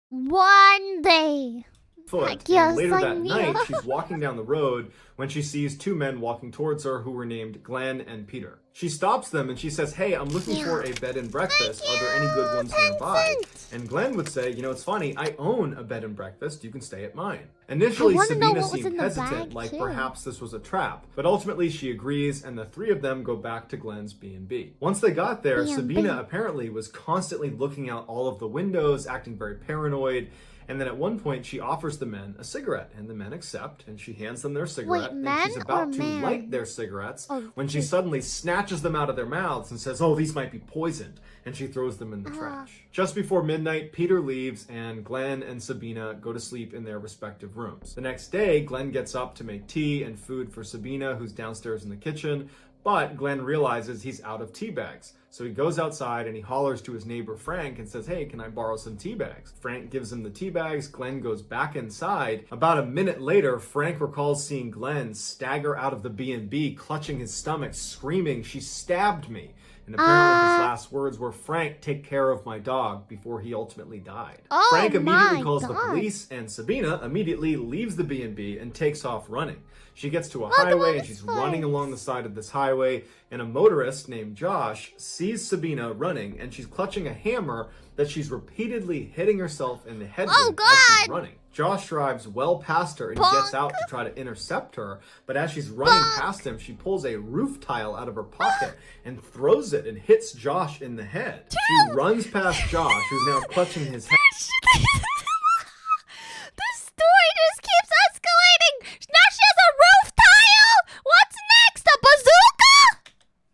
1 day! Foot. And later that night, she's walking down the road when she sees two men walking towards her who were named Glenn and Peter. She stops them and she says, hey, I'm looking for a bed and breakfast. Are there any good ones nearby? And Glenn would say, you know, it's funny, I own a bed and breakfast. You can stay at mine. Initially, Sabina seemed hesitant, like perhaps this was a trap. But ultimately, she agrees, and the three of them go back to Glenn's B&B. Once they got there, Sabina apparently was constantly looking out all of the windows, acting very paranoid. And then at one point, she offers the men a cigarette, and the men accept, and she hands them their cigarette, and she's about to light their cigarettes when she suddenly snatches them out of their mouths and says, oh, these might be poisoned, and she throws them in the trash. Just before midnight, Peter leaves, and Glenn and Sabina go to sleep in their respective rooms. The next day, Glenn gets up to make tea and food for Sabina, who's downstairs in the kitchen, but Glenn realizes he's out of tea bags. So he goes outside and he hollers to his neighbor Frank and says, hey, can I borrow some tea bags? Frank gives him the tea bags. Glenn goes back inside. About a minute later, Frank recalls seeing Glenn stagger out of the B&B, clutching his stomach, screaming, she stabbed me. And apparently his last words were, Frank, take care of my dog, before he ultimately died. Frank immediately calls the police, and Sabina immediately leaves the B&B and takes off running. She gets to a highway, and she's running along the side of this highway, and a motorist named Josh sees Sabina running, and she's clutching a hammer that she's repeatedly hitting herself in the head with as she's running. Josh drives well past her and he gets out to try to intercept her, but as she's running past him, she pulls a roof tile out of her pocket and throws it and hits Josh in the head. She runs past Josh, who's now clutching his head. The story just keeps escalating! Now she has a roof tile! What's next? A bazooka?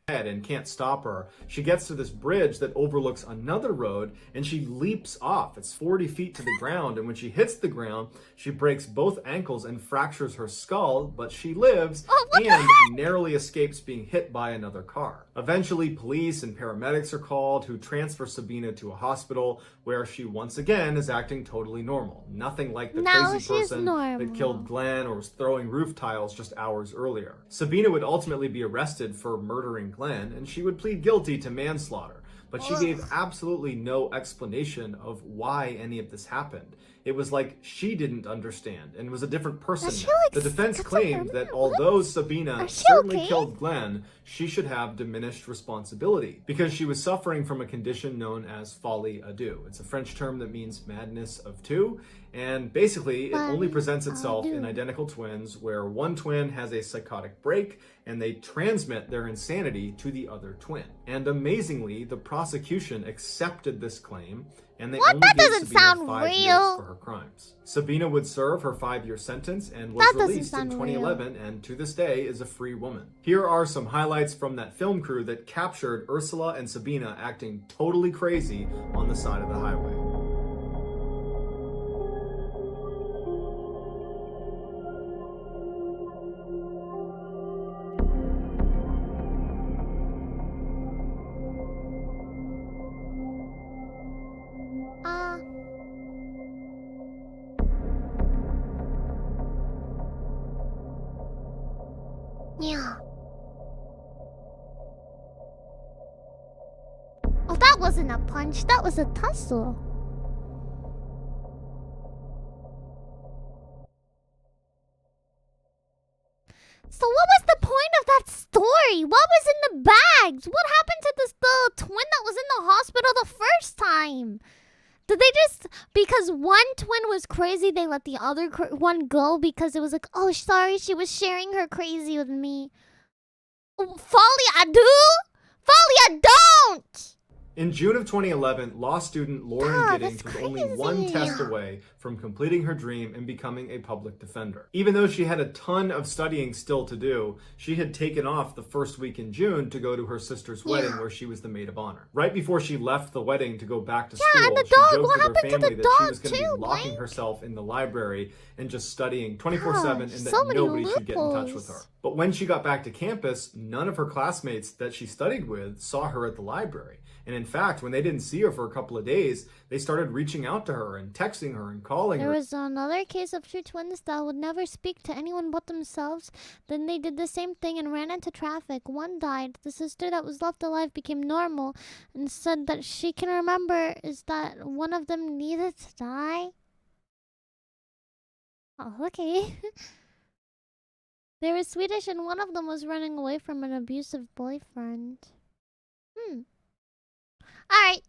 And can't stop her. She gets to this bridge that overlooks another road and she leaps off. It's 40 feet to the ground, and when she hits the ground, she breaks both ankles and fractures her skull, but she lives and narrowly escapes being hit by another car. Eventually, police and paramedics are called, who transfer Sabina to a hospital where she once again is acting totally normal. Nothing like the crazy person that killed Glenn or was throwing roof tiles just hours earlier. Sabina would ultimately be arrested for murdering Glenn, and she would plead guilty to manslaughter, but she gave absolutely no explanation of why any of this happened. It was like she didn't understand and was a different person now. The defense claimed that although Sabina certainly killed Glenn, she should have diminished responsibility because she was suffering from a condition known as folie à deux. It's a French term that means madness of two, and basically it only presents itself in identical twins where one twin has a psychotic break and they transmit their insanity to the other twin. And amazingly, the prosecution accepted this claim, and they only gave Sabina 5 years for her crimes. Sabina would serve her 5-year sentence and was released in 2011, and to this day is a free woman. Here are some highlights from that film crew that captured Ursula and Sabina acting totally crazy on the side of the highway. wasn't a punch, that was a tussle. So what was the point of that story? What was in the bags? What happened to the twin that was in the hospital the first time? Did they just, because one twin was crazy, they let the other one go because it was like, oh, sorry, she was sharing her crazy with me. Folly, I do? Folly, I don't! In June of 2011, law student Lauren Giddings was only one test away from completing her dream and becoming a public defender. Even though she had a ton of studying still to do, she had taken off the first week in June to go to her sister's wedding where she was the maid of honor. Right before she left the wedding to go back to school, and the she dog, joked what with her happened to family the that she dog was going to be locking herself in the library and just studying 24/7 and that nobody should get in touch with her. But when she got back to campus, none of her classmates that she studied with saw her at the library. And in fact, when they didn't see her for a couple of days, they started reaching out to her and texting her and calling her. There was another case of two twins that would never speak to anyone but themselves. Then they did the same thing and ran into traffic. One died. The sister that was left alive became normal and said that she can remember is that one of them needed to die. Oh, okay. They were Swedish and one of them was running away from an abusive boyfriend. Alright.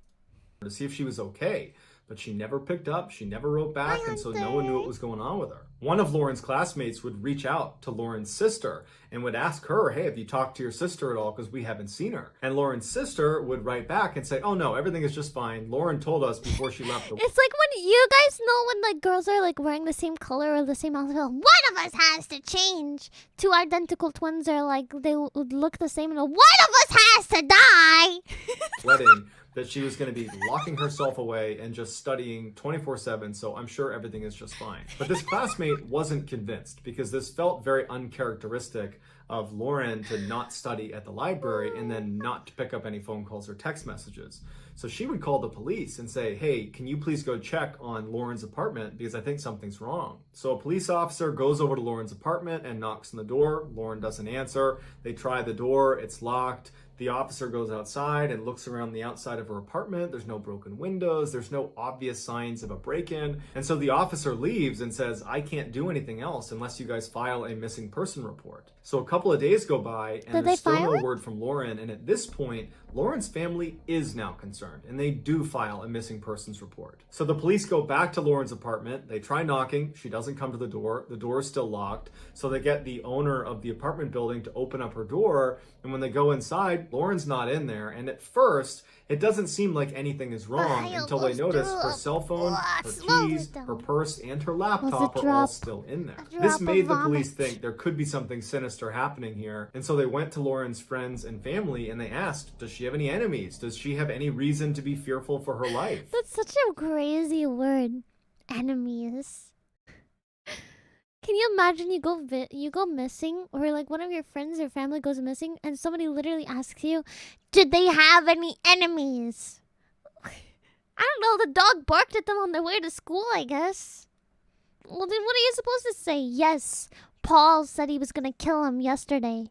To see if she was okay, but she never picked up, she never wrote back, and so no one knew what was going on with her. One of Lauren's classmates would reach out to Lauren's sister and would ask her, hey, have you talked to your sister at all, because we haven't seen her? And Lauren's sister would write back and say, oh no, everything is just fine. Lauren told us before she left. It's like when you guys know when like girls are like wearing the same color or the same outfit, one of us has to change. Two identical twins are like, they would look the same and one of us has to die. Wedding. That she was going to be locking herself away and just studying 24/7, so I'm sure everything is just fine. But this classmate wasn't convinced because this felt very uncharacteristic of Lauren to not study at the library and then not to pick up any phone calls or text messages. So she would call the police and say, hey, can you please go check on Lauren's apartment because I think something's wrong. So a police officer goes over to Lauren's apartment and knocks on the door. Lauren doesn't answer. They try the door, it's locked. The officer goes outside and looks around the outside of her apartment. There's no broken windows. There's no obvious signs of a break-in. And so the officer leaves and says, I can't do anything else unless you guys file a missing person report. So a couple of days go by and there's still no word from Lauren. And at this point, Lauren's family is now concerned and they do file a missing persons report. So the police go back to Lauren's apartment. They try knocking. She doesn't come to the door. The door is still locked. So they get the owner of the apartment building to open up her door. And when they go inside, Lauren's not in there. And at first, it doesn't seem like anything is wrong until they notice her cell phone, her keys, her purse, and her laptop are all still in there. This made the police think there could be something sinister happening here. And so they went to Lauren's friends and family and they asked, does she have any enemies? Does she have any reason to be fearful for her life? That's such a crazy word. Enemies. Can you imagine you go missing, or like one of your friends or family goes missing and somebody literally asks you, did they have any enemies? I don't know, the dog barked at them on their way to school, I guess. Well, then what are you supposed to say? Yes, Paul said he was gonna kill him yesterday.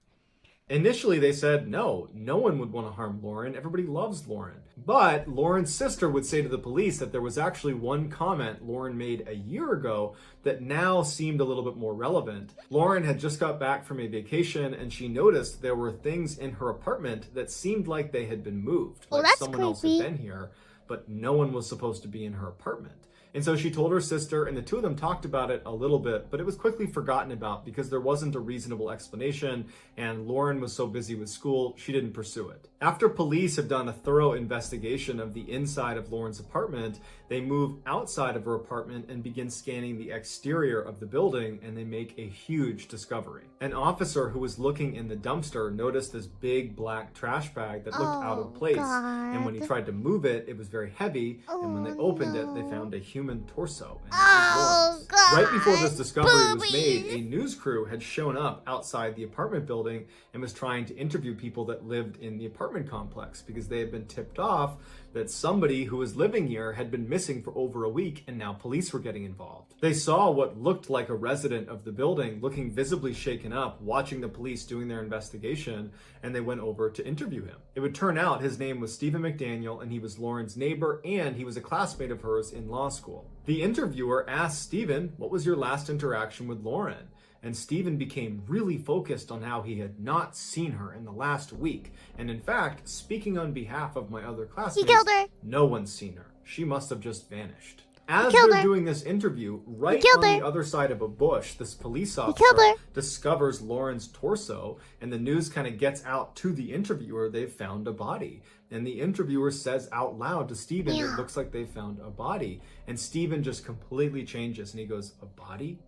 Initially, they said, no one would want to harm Lauren. Everybody loves Lauren. But Lauren's sister would say to the police that there was actually one comment Lauren made a year ago that now seemed a little bit more relevant. Lauren had just got back from a vacation and she noticed there were things in her apartment that seemed like they had been moved. Well, like that's someone else had been here, but no one was supposed to be in her apartment. And so she told her sister, and the two of them talked about it a little bit, but it was quickly forgotten about because there wasn't a reasonable explanation, and Lauren was so busy with school, she didn't pursue it. After police have done a thorough investigation of the inside of Lauren's apartment, they move outside of her apartment and begin scanning the exterior of the building, and they make a huge discovery. An officer who was looking in the dumpster noticed this big black trash bag that looked out of place. God. And when he tried to move it, it was very heavy, and when they opened it, they found a human torso. And God. Right before this discovery was made, a news crew had shown up outside the apartment building and was trying to interview people that lived in the apartment complex because they had been tipped off that somebody who was living here had been missing for over a week and now police were getting involved. They saw what looked like a resident of the building looking visibly shaken up, watching the police doing their investigation, and they went over to interview him. It would turn out his name was Stephen McDaniel, and he was Lauren's neighbor, and he was a classmate of hers in law school. The interviewer asked Stephen, "What was your last interaction with Lauren?" And Stephen became really focused on how he had not seen her in the last week. And in fact, speaking on behalf of my other classmates, he killed her. No one's seen her. She must have just vanished. As they're doing this interview, right on the other side of a bush, this police officer discovers Lauren's torso, and the news kind of gets out to the interviewer they've found a body. And the interviewer says out loud to Stephen, it looks like they found a body. And Stephen just completely changes, and he goes, "A body?"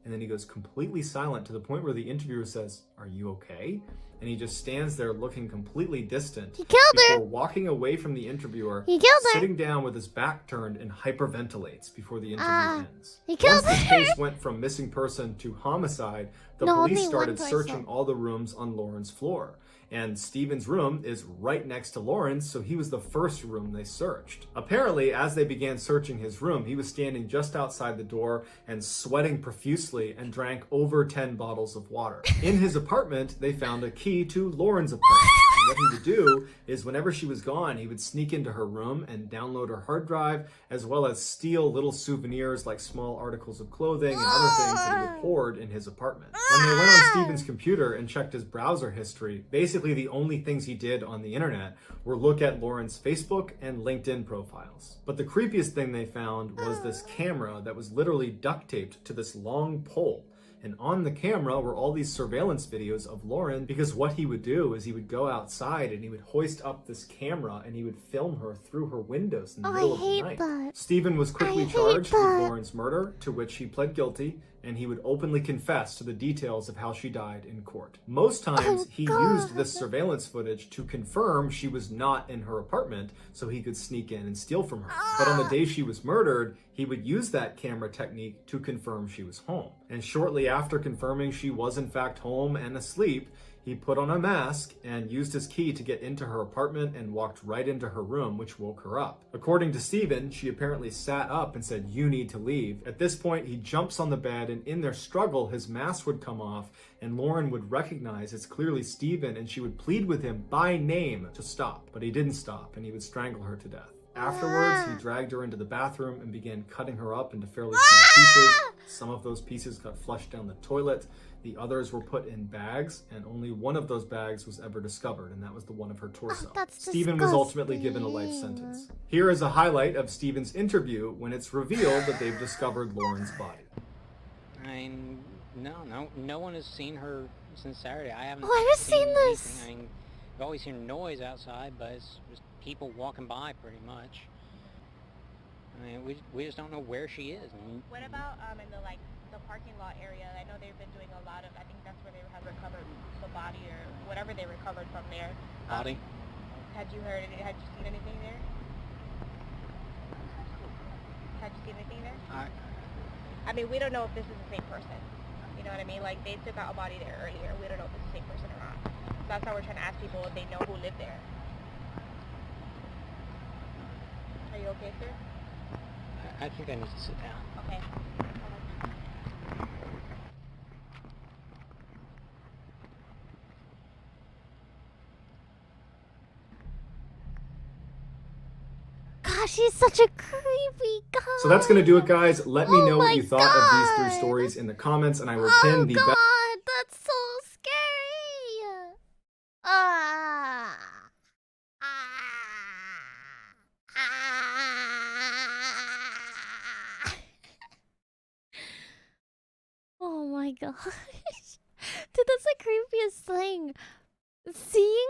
And then he goes completely silent to the point where the interviewer says, "Are you okay?" And he just stands there looking completely distant. He killed her. Before walking away from the interviewer, he killed her. Sitting down with his back turned and hyperventilates before the interview ends. He killed Once this case went from missing person to homicide, the police started searching all the rooms on Lauren's floor. And Stephen's room is right next to Lauren's, so he was the first room they searched. Apparently, as they began searching his room, he was standing just outside the door and sweating profusely and drank over 10 bottles of water. In his apartment, they found a key to Lauren's apartment. And what he would do is whenever she was gone, he would sneak into her room and download her hard drive, as well as steal little souvenirs like small articles of clothing and other things that he would hoard in his apartment. When they went on Stephen's computer and checked his browser history, basically the only things he did on the internet were look at Lauren's Facebook and LinkedIn profiles. But the creepiest thing they found was this camera that was literally duct taped to this long pole. And on the camera were all these surveillance videos of Lauren, because what he would do is he would go outside and he would hoist up this camera and he would film her through her windows in the middle of the night. Stephen was quickly charged with Lauren's murder, to which he pled guilty, and he would openly confess to the details of how she died in court. Most times, he used this surveillance footage to confirm she was not in her apartment so he could sneak in and steal from her. But on the day she was murdered, he would use that camera technique to confirm she was home. And shortly after confirming she was in fact home and asleep, he put on a mask and used his key to get into her apartment and walked right into her room, which woke her up. According to Stephen, she apparently sat up and said, "You need to leave." At this point, he jumps on the bed, and in their struggle, his mask would come off, and Lauren would recognize it's clearly Stephen, and she would plead with him by name to stop. But he didn't stop, and he would strangle her to death. Afterwards, he dragged her into the bathroom and began cutting her up into fairly small pieces. Some of those pieces got flushed down the toilet. The others were put in bags, and only one of those bags was ever discovered, and that was the one of her torso. Stephen was ultimately given a life sentence. Here is a highlight of Stephen's interview when it's revealed that they've discovered Lauren's body. I mean, no one has seen her since Saturday. I haven't seen this. Anything. I mean, I've always heard noise outside, but it's just people walking by pretty much. I mean, we just don't know where she is. I mean, what about in the parking lot area? I know they've been doing a lot of, I think that's where they have recovered the body or whatever they recovered from there. Body? Had you seen anything there? Had you seen anything there? I mean, we don't know if this is the same person. You know what I mean? Like, they took out a body there earlier. We don't know if it's the same person or not. So that's why we're trying to ask people if they know who lived there. Are you okay, sir? I think I need to sit down. Okay. Gosh, he's such a creepy guy. So that's going to do it, guys. Let me know what you thought of these 3 stories in the comments, and I will pin the... Oh, God, that's so scary. Oh my gosh. Dude, that's the creepiest thing. Seeing...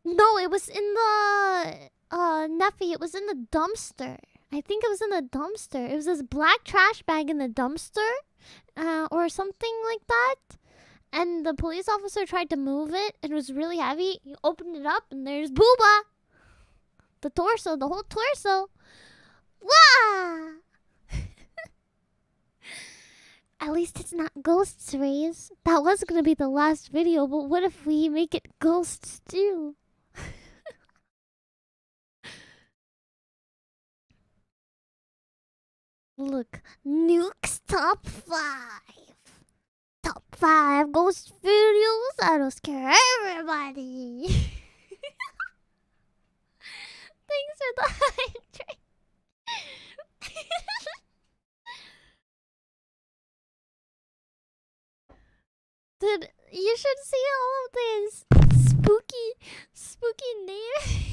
No, it was in the... Neffy, it was in the dumpster. I think it was in the dumpster. It was this black trash bag in the dumpster. Or something like that. And the police officer tried to move it. It was really heavy. He opened it up and there's Booba. The torso, the whole torso. Wah! At least it's not ghosts, Rays. That was gonna be the last video, but what if we make it ghosts too? Look, Nuke's top 5. Top 5 ghost videos that'll scare everybody. Thanks for the hype train. Dude, you should see all of this spooky name.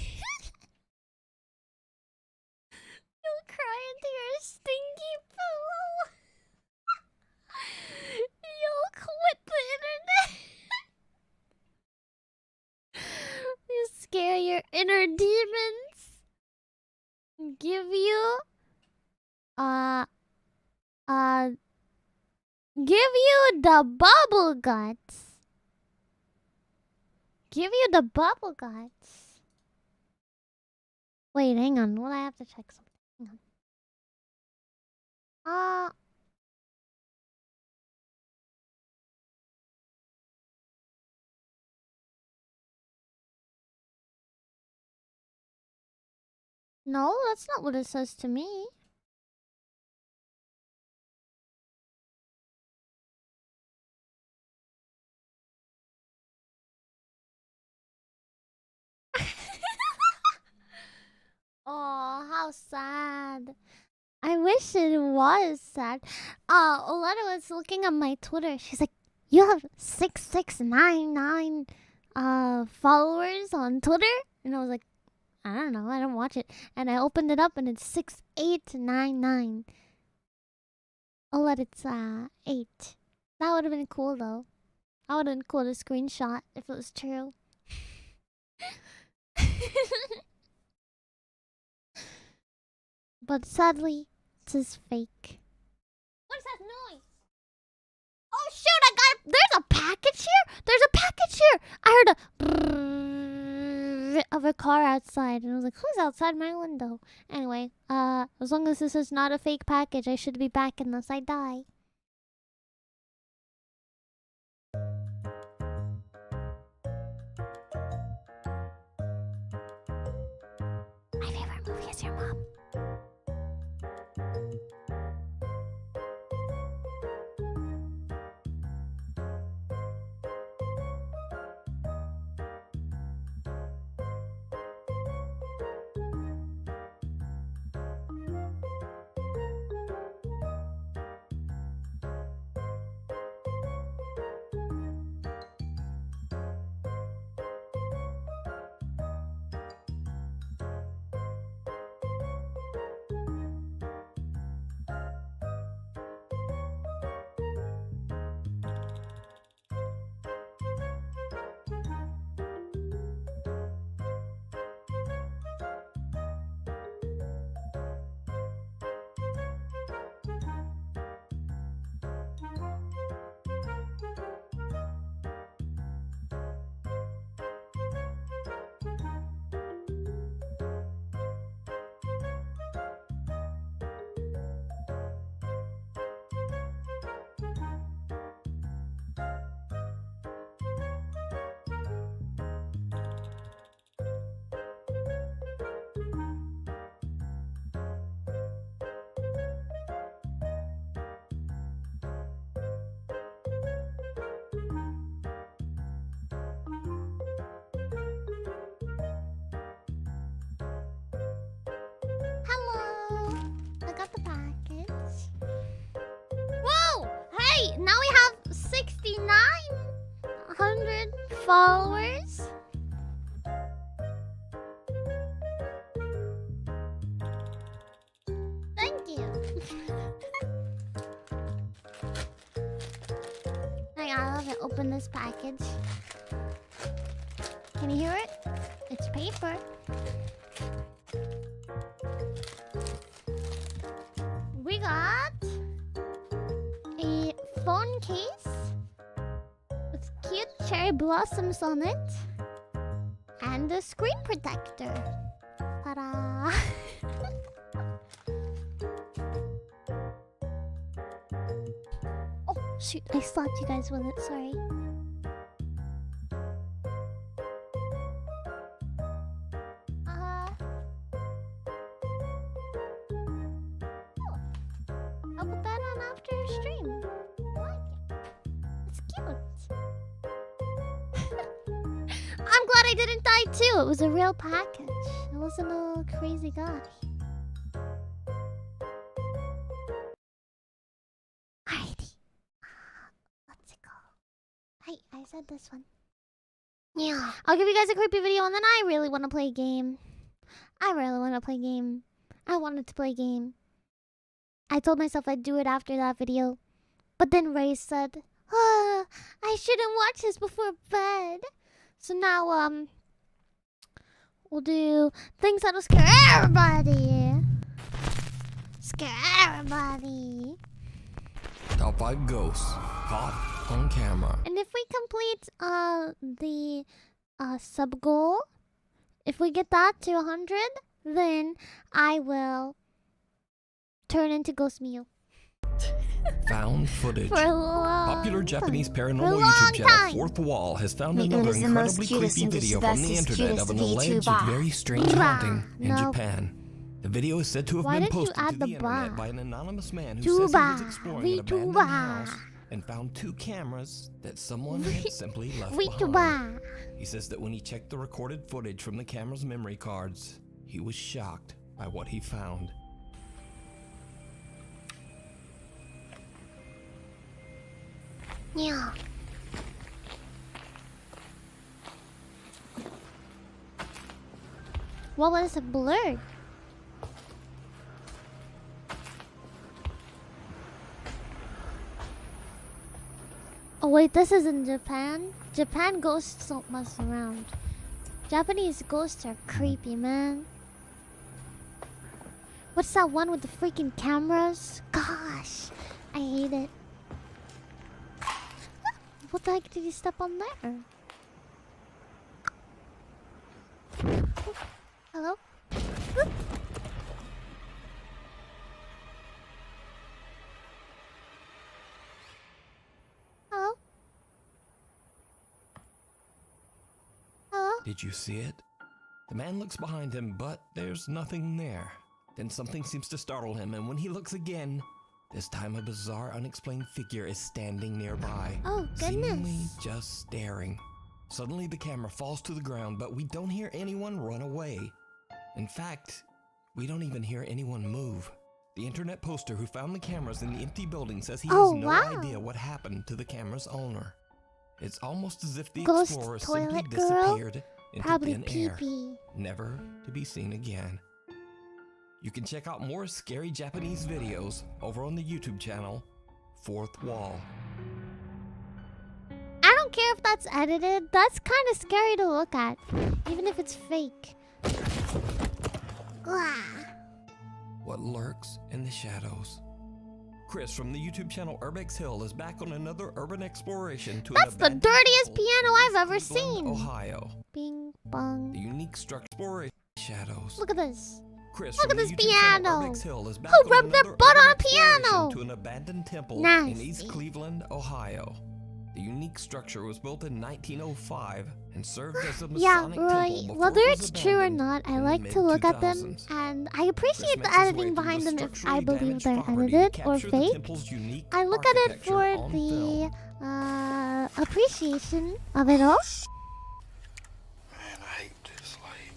You'll cry into your stinky pillow. You'll quit the internet. You scare your inner demons. Give you the bubble guts. Give you the bubble guts. Wait, hang on. What I have to check something. Hang on. No, that's not what it says to me. Oh, how sad. I wish it was sad. Oleta was looking at my Twitter. She's like, you have 6699 followers on Twitter? And I was like, I don't know, I don't watch it. And I opened it up and it's 6899. Oleta, it's 8. That would have been cool though. That would have been cool to screenshot if it was true. But sadly, this is fake. What is that noise? Oh shoot, there's a package here? There's a package here! I heard a brrrr of a car outside, and I was like, who's outside my window? Anyway, as long as this is not a fake package, I should be back unless I die. My favorite movie is your mom. Hello! I got the package. Whoa! Hey! Now we have 6,900 followers. Thank you. Hang on, I'll have to open this package. Can you hear it? It's paper. We got a phone case with cute cherry blossoms on it and a screen protector. Ta-da! Oh shoot, I slapped you guys with it, sorry. died too. It was a real package. It wasn't a crazy guy. Alrighty. Let's go. Hey, I said this one. Yeah. I'll give you guys a creepy video and then I really want to play a game. I wanted to play a game. I told myself I'd do it after that video. But then Ray said, I shouldn't watch this before bed. So now, we'll do things that'll scare everybody. Top 5 ghosts caught on camera. And if we complete, the, sub goal, if we get that to 100, then I will turn into Ghost Miyu. Found footage. For a long Popular Japanese time. paranormal YouTube channel Fourth Wall has found another incredibly creepy video from the internet of an alleged very strange haunting in Japan. The video is said to have been posted to the internet by an anonymous man who says he was exploring an abandoned house and found 2 cameras that someone had simply left behind. He says that when he checked the recorded footage from the camera's memory cards, he was shocked by what he found. Yeah. What was it blurred? Oh wait, this is in Japan? Japan ghosts don't mess around. Japanese ghosts are creepy, man. What's that one with the freaking cameras? Gosh, I hate it. What the heck did you step on there? Hello? Hello? Hello? Did you see it? The man looks behind him, but there's nothing there. Then something seems to startle him, and when he looks again, this time a bizarre, unexplained figure is standing nearby. Oh, goodness. Seemingly just staring. Suddenly the camera falls to the ground, but we don't hear anyone run away. In fact, we don't even hear anyone move. The internet poster who found the cameras in the empty building says he has no idea what happened to the camera's owner. It's almost as if the explorer simply disappeared into thin air, never to be seen again. You can check out more scary Japanese videos over on the YouTube channel, Fourth Wall. I don't care if that's edited. That's kind of scary to look at, even if it's fake. What lurks in the shadows? Chris from the YouTube channel Urbex Hill is back on another urban exploration to That's the dirtiest piano I've ever Cleveland, seen. Ohio. Bing bong. The unique structure exploration shadows. Look at this. Chris Look at from the this YouTube piano. channel Urbex Hill is back Who on rubbed their another butt urban on a exploration piano? to an abandoned temple in Nasty. East Cleveland, Ohio. The unique structure was built in 1905 and served as a Masonic temple before Whether it was it's true or abandoned not, I in like the to look at them, mid-2000s. and I appreciate Chris the makes his way editing through behind the them if I structurally believe damaged they're property to edited or capture the fake. temple's unique I look at it architecture for on film. the appreciation of it all. Man, I hate this light.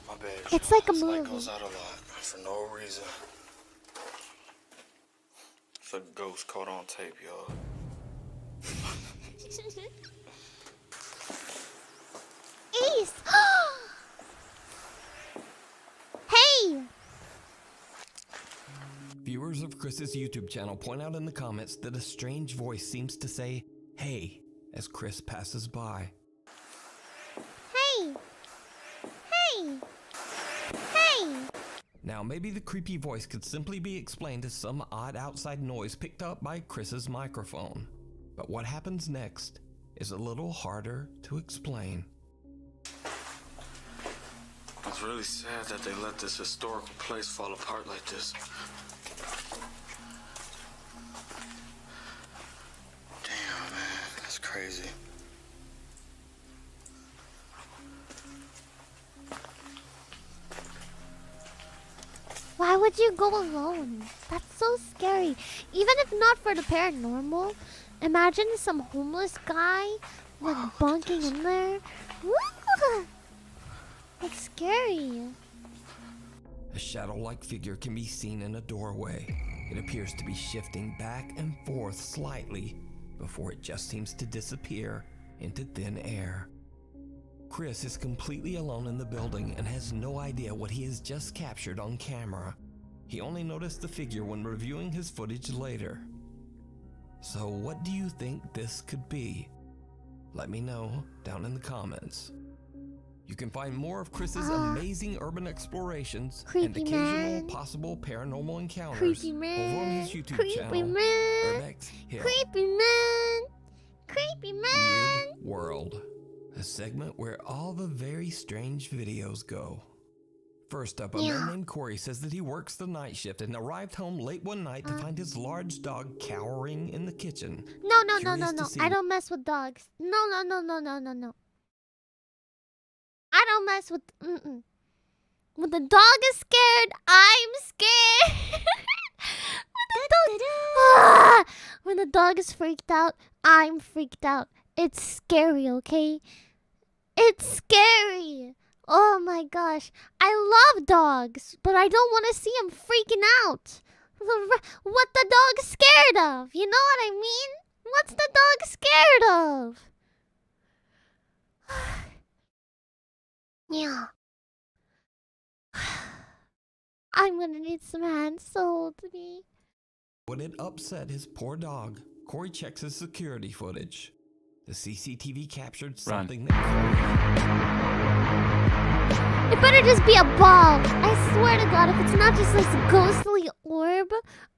My bad. It's like a this movie. light goes out a lot for no reason. It's a ghost caught on tape, y'all. Ace! Hey! Viewers of Chris's YouTube channel point out in the comments that a strange voice seems to say, "Hey," as Chris passes by. Hey! Hey! Hey! Now, maybe the creepy voice could simply be explained as some odd outside noise picked up by Chris's microphone. But what happens next is a little harder to explain. It's really sad that they let this historical place fall apart like this. Damn, man, that's crazy. Why would you go alone? That's so scary. Even if not for the paranormal, imagine some homeless guy Like bonking in there. Woo! That's scary. A shadow-like figure can be seen in a doorway. It appears to be shifting back and forth slightly before it just seems to disappear into thin air. Chris is completely alone in the building and has no idea what he has just captured on camera. He only noticed the figure when reviewing his footage later. So what do you think this could be? Let me know down in the comments. You can find more of Chris's amazing urban explorations and occasional possible paranormal encounters over on his YouTube channel, Urbex Hill. Creepy man! Creepy man! Weird World, a segment where all the very strange videos go. First up, a man named Corey says that he works the night shift and arrived home late one night to find his large dog cowering in the kitchen. No. I don't mess with dogs. No. I don't mess with. When the dog is scared, I'm scared. When the dog is freaked out, I'm freaked out. It's scary, okay? It's scary. Oh my gosh. I love dogs, but I don't want to see them freaking out. What the dog's scared of? You know what I mean? What's the dog scared of? Yeah. I'm gonna need some hands to hold me. When it upset his poor dog, Corey checks his security footage. The CCTV captured something that It better just be a ball. I swear to God, if it's not just this ghostly orb,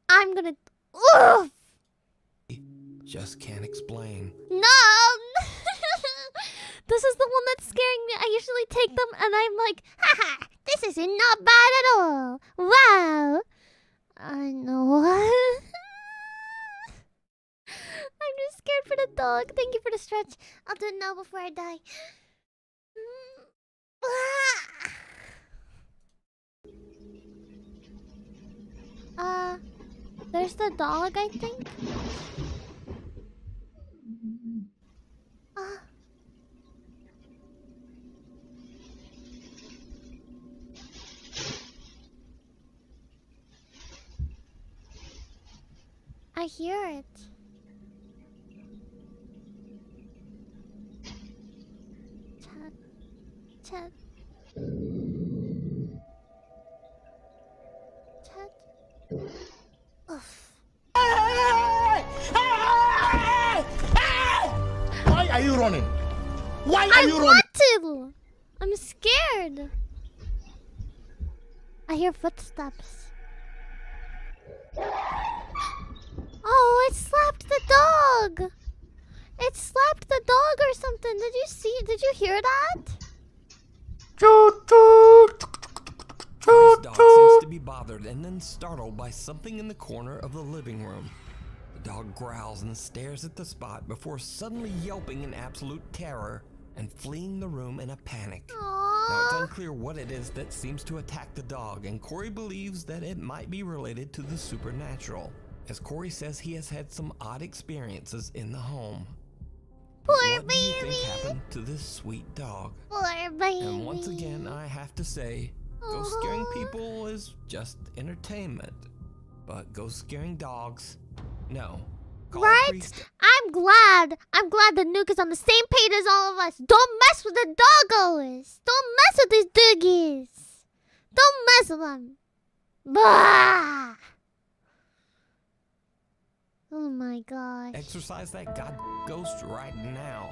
I'm gonna... Oof! just can't explain. No! This is the one that's scaring me. I usually take them and I'm like, haha, this is not bad at all. Wow. I know. I'm just scared for the dog. Thank you for the stretch. I'll do it now before I die. There's the dog, I think. I hear it. Chat. Oof. Why are you running? Why are you running? I want to. I'm scared. I hear footsteps. Oh, it slapped the dog. It slapped the dog or something. Did you see? Did you hear that? Corey's dog seems to be bothered and then startled by something in the corner of the living room. The dog growls and stares at the spot before suddenly yelping in absolute terror and fleeing the room in a panic. Aww. Now, it's unclear what it is that seems to attack the dog, and Corey believes that it might be related to the supernatural, as Corey says he has had some odd experiences in the home. Poor what baby. do you think happened to this sweet dog? Poor baby. And once again, I have to say, ghost scaring people is just entertainment. But ghost scaring dogs, no. Call right? I'm glad the nuke is on the same page as all of us. Don't mess with the doggos. Don't mess with these doogies. Don't mess with them. Bah! Oh my gosh. Exercise that god ghost right now.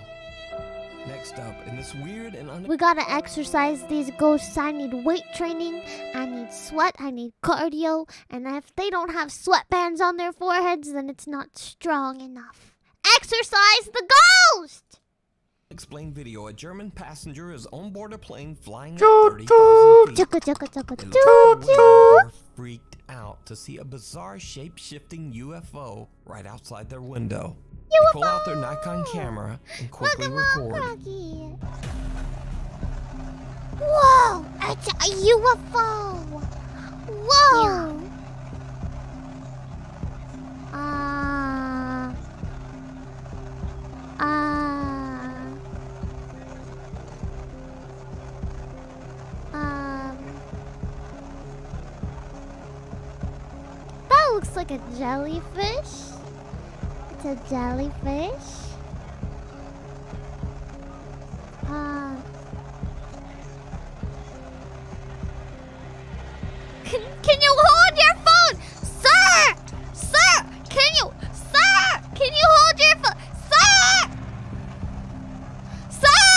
Next up, in this weird and we gotta exercise these ghosts. I need weight training, I need sweat, I need cardio, and if they don't have sweatbands on their foreheads, then it's not strong enough. Exercise the ghost! Explain video. A German passenger is on board a plane flying at 30,000 feet. They're freaked out to see a bizarre shape-shifting UFO right outside their window. They pull out their Nikon camera and quickly record. Whoa! It's a UFO! Whoa! like a jellyfish. It's a jellyfish. Can you hold your phone? Sir! Sir! Can you hold your phone? Sir! Sir!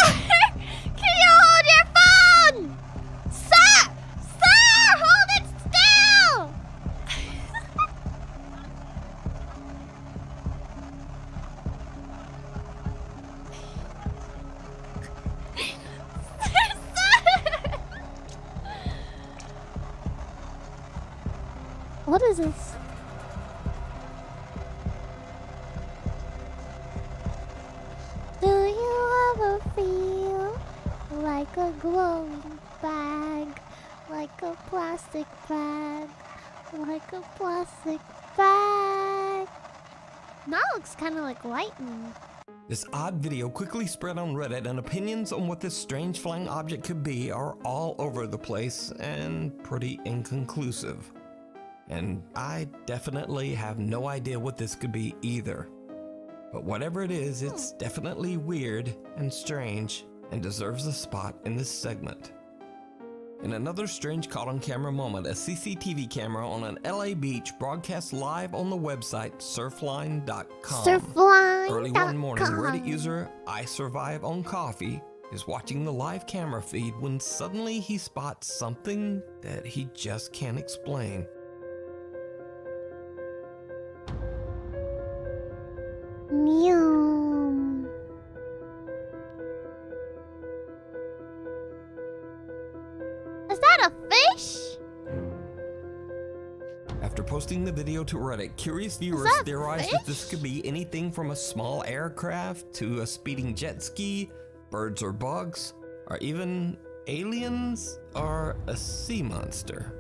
Can you hold your phone? Sir! Sir! Hold it still! What is this? Do you ever feel like a glowing bag? Like a plastic bag? Like a plastic bag? That looks kind of like lightning. This odd video quickly spread on Reddit, and opinions on what this strange flying object could be are all over the place and pretty inconclusive. And I definitely have no idea what this could be either. But whatever it is, it's definitely weird and strange and deserves a spot in this segment. In another strange caught-on-camera moment, a CCTV camera on an LA beach broadcast live on the website surfline.com. Surfline.com. Early one morning, Reddit user I Survive on Coffee is watching the live camera feed when suddenly he spots something that he just can't explain. Meow. Is that a fish? After posting the video to Reddit, curious viewers theorized that this could be anything from a small aircraft to a speeding jet ski, birds or bugs, or even aliens or a sea monster.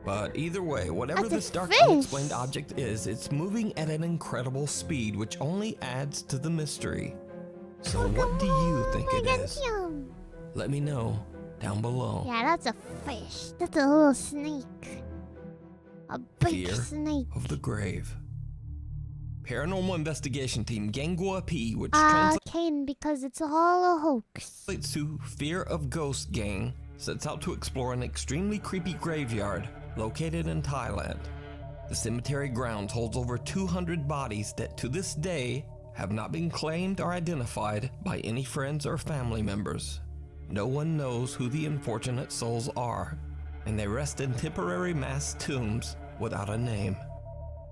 But either way, whatever this dark unexplained object is, it's moving at an incredible speed, which only adds to the mystery. So what do you think it is? Let me know down below. Yeah, that's a fish. That's a little snake. A big snake. Of the grave. Paranormal investigation team Gangua P, which Caden, because it's all a hoax. translates to Fear of Ghost Gang, sets out to explore an extremely creepy graveyard located in Thailand. The cemetery grounds holds over 200 bodies that to this day have not been claimed or identified by any friends or family members. No one knows who the unfortunate souls are, and they rest in temporary mass tombs without a name.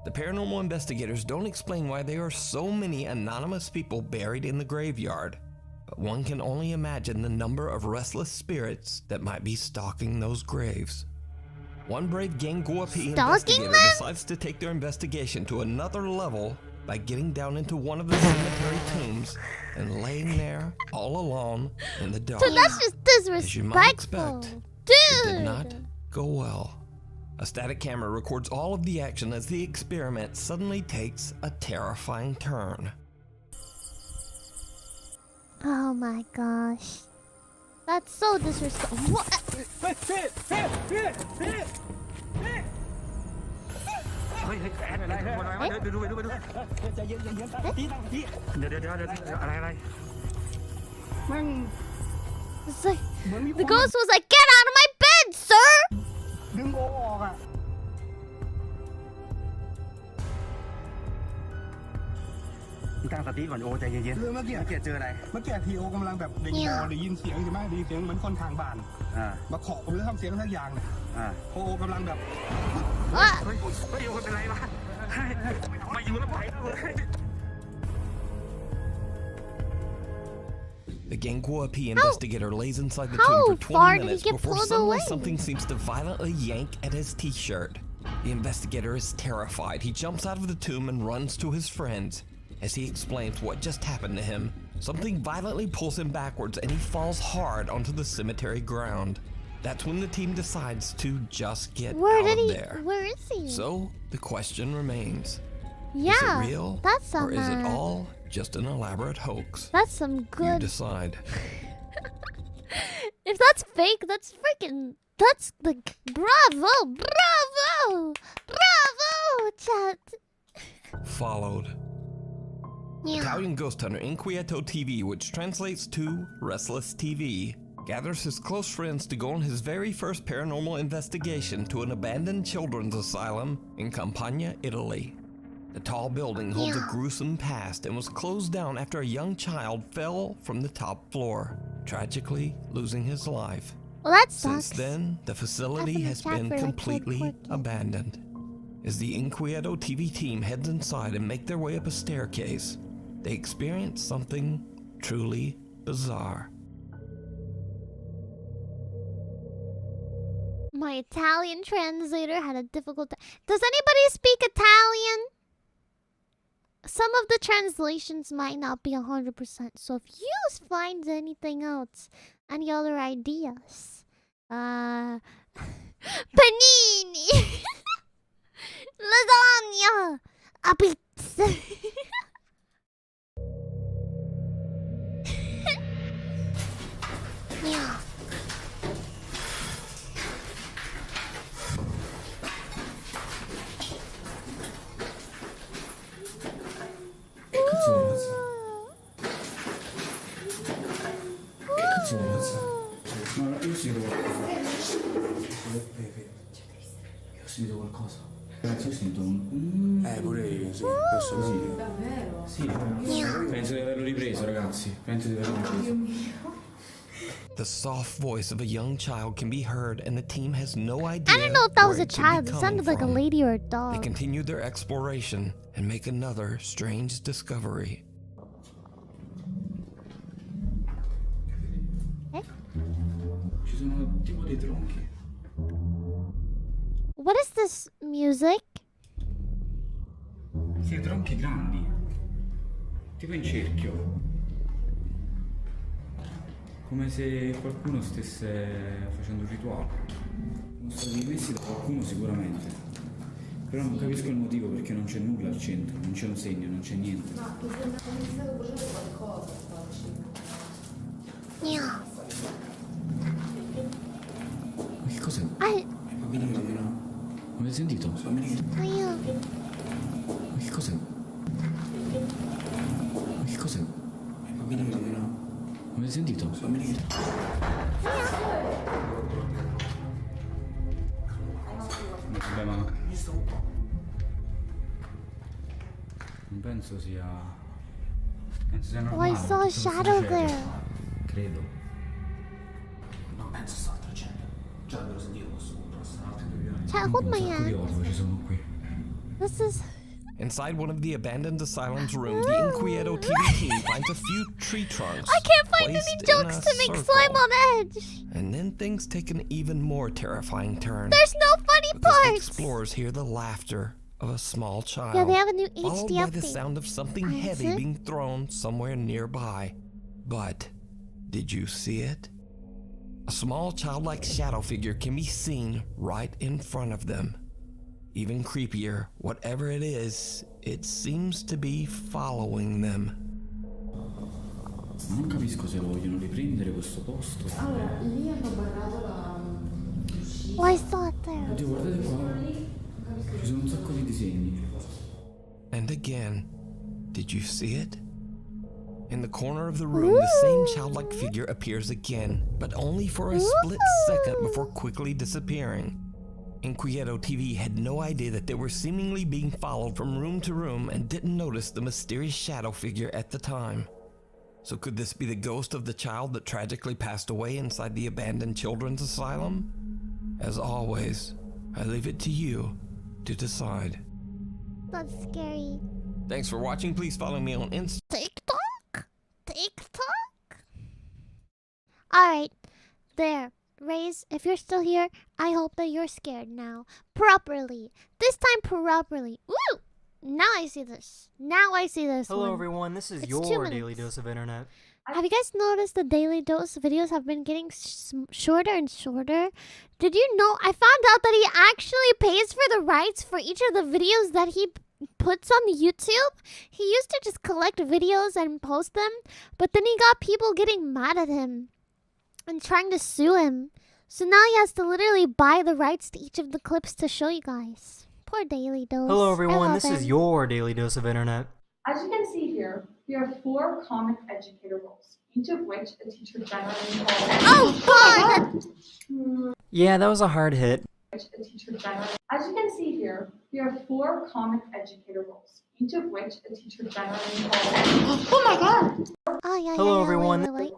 The paranormal investigators don't explain why there are so many anonymous people buried in the graveyard, but one can only imagine the number of restless spirits that might be stalking those graves. One brave Gangua P investigator decides to take their investigation to another level by getting down into one of the cemetery tombs and laying there all alone in the dark. Dude, that's just disrespectful. As you might expect, Dude. it did not go well. A static camera records all of the action as the experiment suddenly takes a terrifying turn. Oh my gosh. That's so disrespectful. What? It's like, the ghost was like, get out of my bed, sir! ดึงโอออกอ่ะ ตั้งสติก่อนโอใจเย็นๆ เมื่อกี้เจออะไรเมื่อกี้ทีโอกำลังแบบเด็กโอได้ยินเสียงใช่ไหมได้ยินเสียงเหมือนคนทางบ้านมาเคาะผมเลยทำเสียงทั้งอย่างเลยโอกำลังแบบเฮ้ยโอเป็นไรวะมาอยู่แล้วไปเลย The Gangua P investigator lays inside the tomb for 20 minutes before suddenly something seems to violently yank at his t-shirt. The investigator is terrified. He jumps out of the tomb and runs to his friends. As he explains what just happened to him, something violently pulls him backwards and he falls hard onto the cemetery ground. That's when the team decides to just get out of there. Where is he? So, the question remains. Yeah, is it real, that's some, or is it all just an elaborate hoax? That's some good... You decide. If that's fake, that's freaking... That's like... Bravo! Bravo! Bravo! Oh, chat. Followed. Yeah. Italian ghost hunter Inquieto TV, which translates to Restless TV, gathers his close friends to go on his very first paranormal investigation to an abandoned children's asylum in Campania, Italy. The tall building holds a gruesome past and was closed down after a young child fell from the top floor, tragically losing his life. Well, that sucks. Since then, the facility has been completely abandoned. As the Inquieto TV team heads inside and make their way up a staircase, they experience something truly bizarre. My Italian translator had a difficult time. Does anybody speak Italian? Some of the translations might not be 100%. So if you find anything else, any other ideas, panini, lasagna, a pizza. Yeah. Che cazzo di razza? Che cazzo di razza? No, io ho sentito qualcosa. Io ho sentito qualcosa. Ragazzi, ho sentito un... pure io, sì. Posso così. Davvero? Sì, penso di averlo ripreso, ragazzi. Penso di averlo ripreso. The soft voice of a young child can be heard, and the team has no idea. I don't know if that was where a it could be child. It coming sounded like a from. lady or a They dog. continue their exploration and make another strange discovery. Ci sono tipo dei tronchi. What is this music? Sì, tronchi grandi. Tipo in cerchio. Come se qualcuno stesse facendo un rituale. Sono stati messi da qualcuno sicuramente. Però non capisco il motivo perché non c'è nulla al centro, non c'è un segno, non c'è niente. Ma mi sembra come se stavo bruciando qualcosa sta vicino. Yeah. Ma che cos'è? I... Avete sentito? Yeah. Ma che cos'è? Ma che cos'è? Avete sentito? Vabbè, ma non penso sia... Penso sia normale. Oh, I saw a shadow there. Credo. Non penso sia altro genere. Già l'ho sentito questo punto, sono altri 2 anni. Chat, hold my hand. Curioso, ci sono qui. This is... Inside one of the abandoned asylum's rooms, the Inquieto TV team finds a few tree trunks. I can't find placed any in jokes a to make circle. slime on edge. And then things take an even more terrifying turn. There's no funny Because the parts. explorers hear the laughter of a small child. Yeah, they have a new followed HD by the update. sound of something Is heavy it? being thrown somewhere nearby. But did you see it? A small childlike shadow figure can be seen right in front of them. Even creepier, whatever it is, it seems to be following them. Ma non capisco se lo vogliono riprendere questo posto. Allora, lì hanno barrato la uscita. Why is that there? Oddio, guardate qua. Ci sono un sacco di disegni. And again, did you see it? In the corner of the room, the same childlike figure appears again, but only for a split second before quickly disappearing. Inquieto TV had no idea that they were seemingly being followed from room to room and didn't notice the mysterious shadow figure at the time. So could this be the ghost of the child that tragically passed away inside the abandoned children's asylum? As always, I leave it to you to decide. That's scary. Thanks for watching. Please follow me on Instagram. TikTok? TikTok? Alright, there. Raze, if you're still here, I hope that you're scared now. Properly. This time properly. Woo! Now I see this. Now I see this. Hello one. everyone, this is It's your 2 minutes. Daily Dose of Internet. Have you guys noticed the Daily Dose videos have been getting shorter and shorter? Did you know? I found out that he actually pays for the rights for each of the videos that he puts on YouTube. He used to just collect videos and post them, but then he got people getting mad at him and trying to sue him. So now he has to literally buy the rights to each of the clips to show you guys. Poor for Daily Dose. Hello everyone, this is your Daily Dose of Internet. As you can see here, we have 4 comic educator roles, each of which a teacher generally calls. Oh God! Yeah, that was a hard hit. As you can see here, we have 4 comic educator roles, each of which a teacher generally calls. Oh my God! Oh yeah. Hello everyone.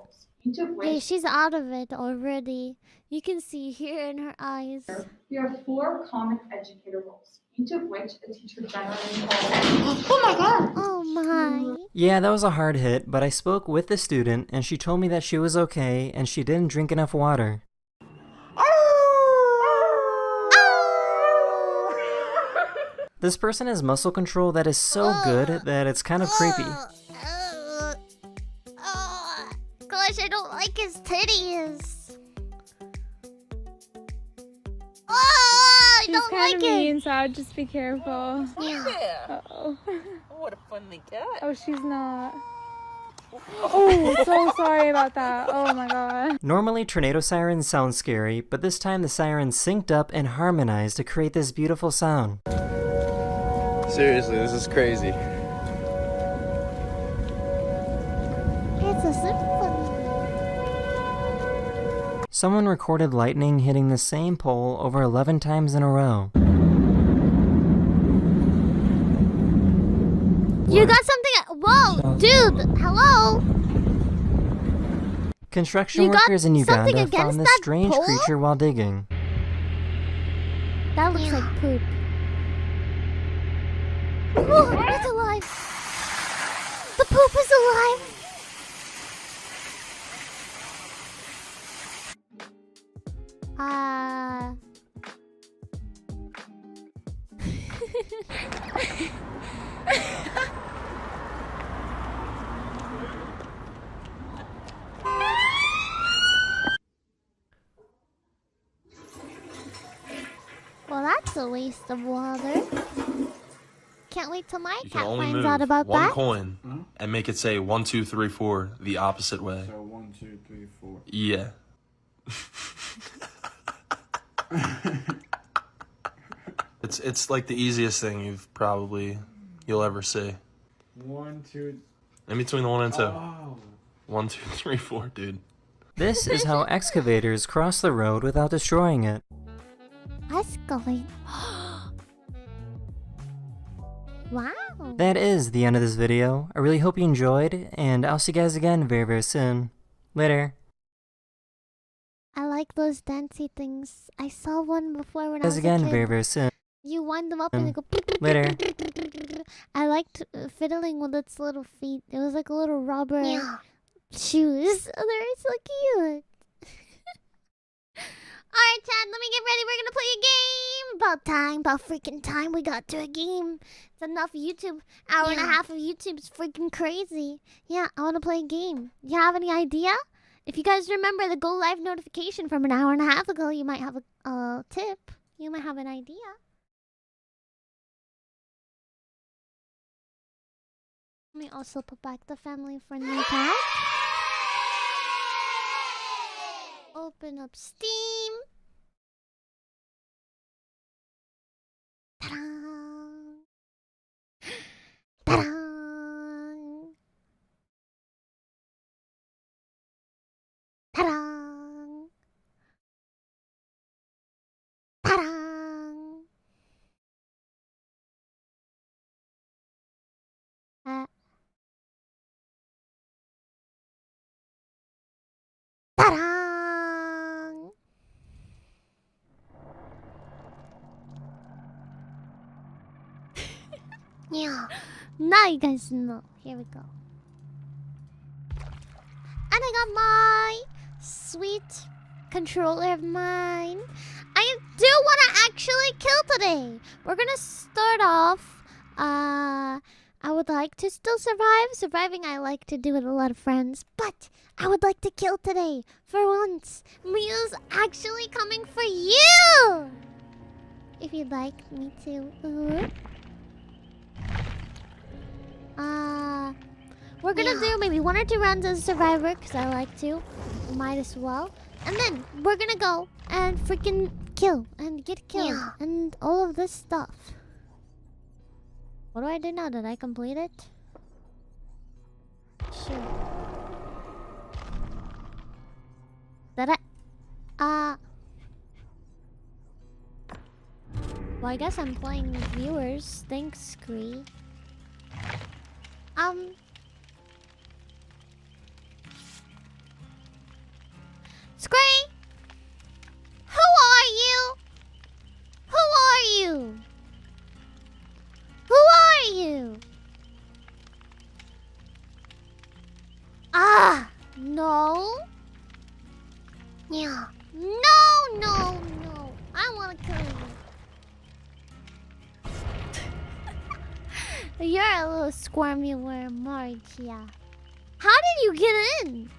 Each of which. Hey, she's out of it already. You can see here in her eyes. We have 4 comic educator roles, each of which a teacher generally calls. Oh my God! Oh my. Yeah, that was a hard hit, but I spoke with the student and she told me that she was okay and she didn't drink enough water. This person has muscle control that is so good that it's kind of creepy. Gosh, I don't like his titties. Oh, I don't like it. She's kind of mean, so I'd just be careful. Yeah. Uh-oh. What a funny cat. Oh, she's not. Oh, so sorry about that. Oh my God. Normally, tornado sirens sound scary, but this time the sirens synced up and harmonized to create this beautiful sound. Seriously, this is crazy. It's a symphony. Someone recorded lightning hitting the same pole over 11 times in a row. You got something? Whoa, dude, hello? Construction workers in Uganda found this strange pole? creature while digging. That looks like poop. Whoa, it's alive. The poop is alive. Well, that's a waste of water. Can't wait till my You cat can only finds move out about one that. coin and make it say 1, 2, 3, 4 the opposite way. So 1, 2, 3, 4. Yeah. It's like the easiest thing you'll ever see. 1, 2. In between the 1 and 2. Oh. 1, 2, 3, 4, dude. This is how excavators cross the road without destroying it. Let's go. Wow. That is the end of this video. I really hope you enjoyed, and I'll see you guys again very, very soon. Later. I like those dancey things. I saw one before when I was a again kid. very, very soon. You wind them up and they go. Later. I liked fiddling with its little feet. It was like a little rubber shoes. Oh, they're so cute. Alright, Chad, let me get ready. We're gonna play a game. About time, about freaking time we got to a game. It's enough YouTube. Hour and a half of YouTube's freaking crazy. Yeah, I wanna play a game. You have any idea? If you guys remember the go live notification from an hour and a half ago, you might have a tip. You might have an idea. Let me also put back the family friendly tab. Open up Steam. Ta-da! Ta-da! Ta-da! Ta-da! Ta-da! Yeah. Now you guys know. Here we go. And I got my sweet controller of mine. I do want to actually kill today. We're gonna start off. I would like to still survive. Surviving I like to do with a lot of friends. But I would like to kill today. For once. Miyu's actually coming for you. If you'd like me to. We're gonna do maybe 1 or 2 rounds as a survivor, because I like to. Might as well. And then we're gonna go and freaking kill and get killed and all of this stuff. What do I do now? Did I complete it? Shoot. Did I? Well, I guess I'm playing with viewers. Thanks, Cree. Scree! Who are you? Who are you? Who are you? Ah! No. Yeah. No, no, no. I want to kill you. You're a little squirmy worm, Margia. How did you get in?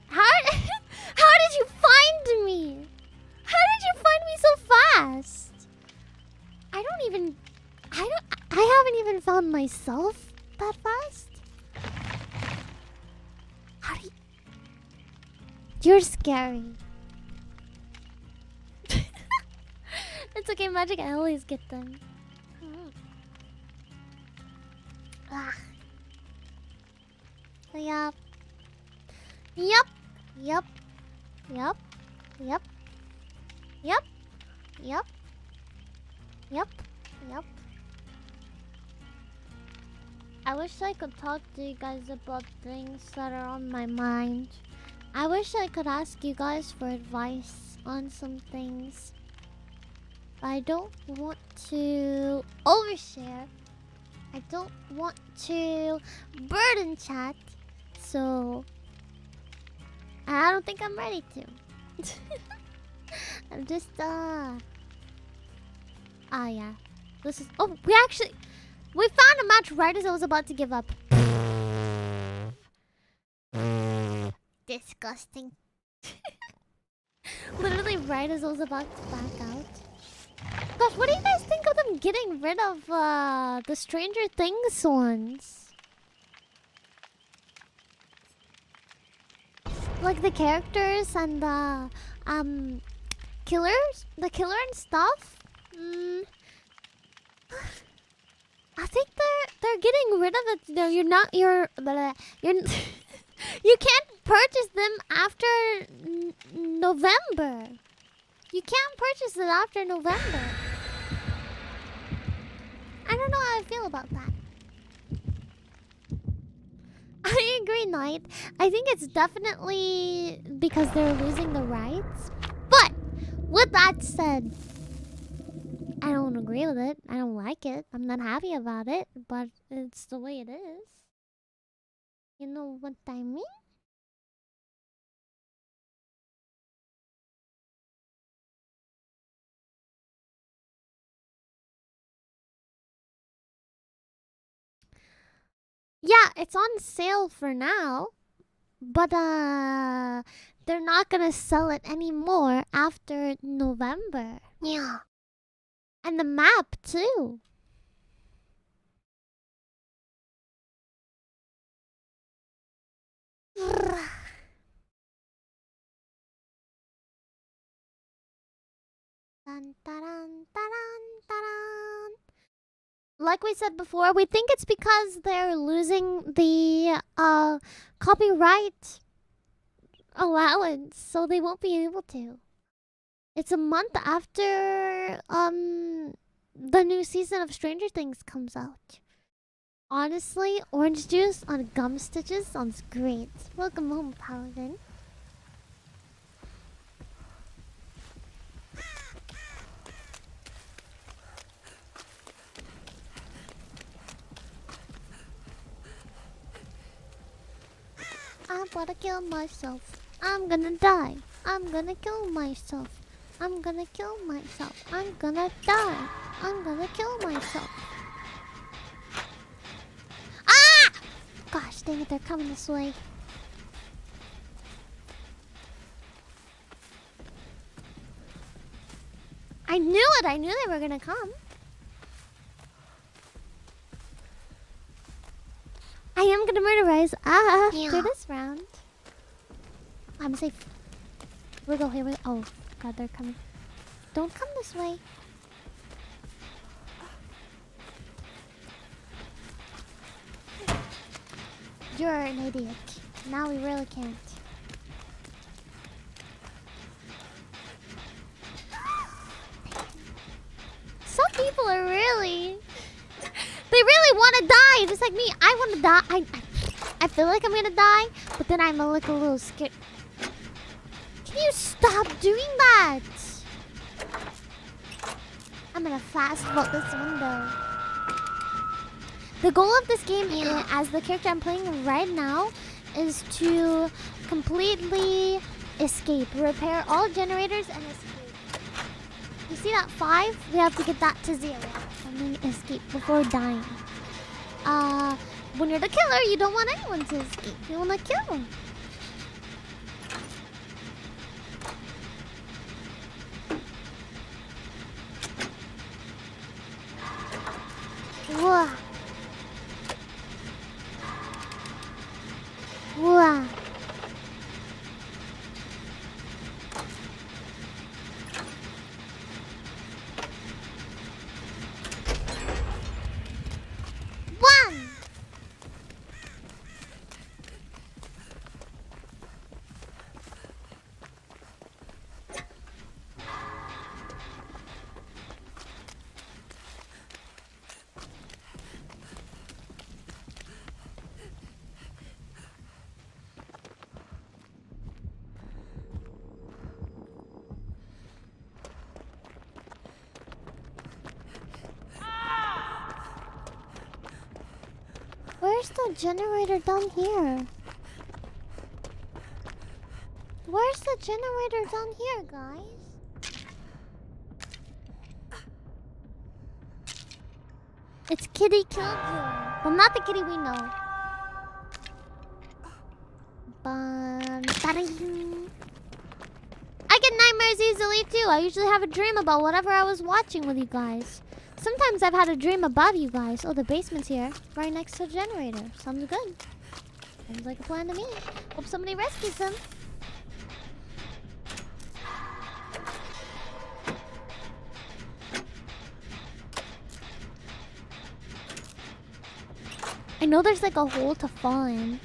How did you find me? How did you find me so fast? I haven't even found myself that fast. How do you... You're scary. It's okay, Magic. I always get them. Ah. Yup. Yup. Yup. Yup. Yup. Yup. Yup. Yup. Yup. I wish I could talk to you guys about things that are on my mind. I wish I could ask you guys for advice on some things. But I don't want to overshare. I don't want to burden chat. So I don't think I'm ready to. I'm just yeah. This is we found a match right as I was about to give up. Disgusting. Literally right as I was about to back out. Gosh, what do you guys think of them getting rid of the Stranger Things ones? Like the characters and the killers, the killer and stuff. I think they're getting rid of it. No, you're you can't purchase them after November. You can't purchase it after November. I don't know how I feel about that. I agree, Knight. I think it's definitely because they're losing the rights. But with that said, I don't agree with it. I don't like it. I'm not happy about it, but it's the way it is. You know what I mean? Yeah, it's on sale for now, but they're not gonna sell it anymore after November. Yeah. And the map too. Dun, dun, dun, dun. Like we said before, we think it's because they're losing the copyright allowance, so they won't be able to. It's a month after the new season of Stranger Things comes out. Honestly, orange juice on gum stitches sounds great. Welcome home, Paladin. I'm gonna kill myself. I'm gonna die. I'm gonna kill myself. I'm gonna kill myself. I'm gonna die. I'm gonna kill myself. Ah! Gosh dang it, they're coming this way. I knew it! I knew they were gonna come. I am gonna murderize. For this round. I'm safe. Here we go, here we go. Oh, God, they're coming. Don't come this way. you're an idiot. Now we really can't. Some people are really... They really want to die, just like me. I want to die. I feel like I'm gonna die, but then I'm like a little scared. Can you stop doing that? I'm gonna fast vote this window. The goal of this game, as the character I'm playing right now, is to completely escape, repair all generators, and escape. You see that 5? We have to get that to 0, and then escape before dying. When you're the killer, you don't want anyone to escape. You want to kill them. Whoa. Whoa. One. Where's the generator down here? Where's the generator down here, guys? It's Kitty Killjoy. Well, not the kitty we know. I get nightmares easily too. I usually have a dream about whatever I was watching with you guys. Sometimes I've had a dream about you guys. Oh, the basement's here. Right next to the generator. Sounds good. Sounds like a plan to me. Hope somebody rescues them. I know there's like a hole to fall in.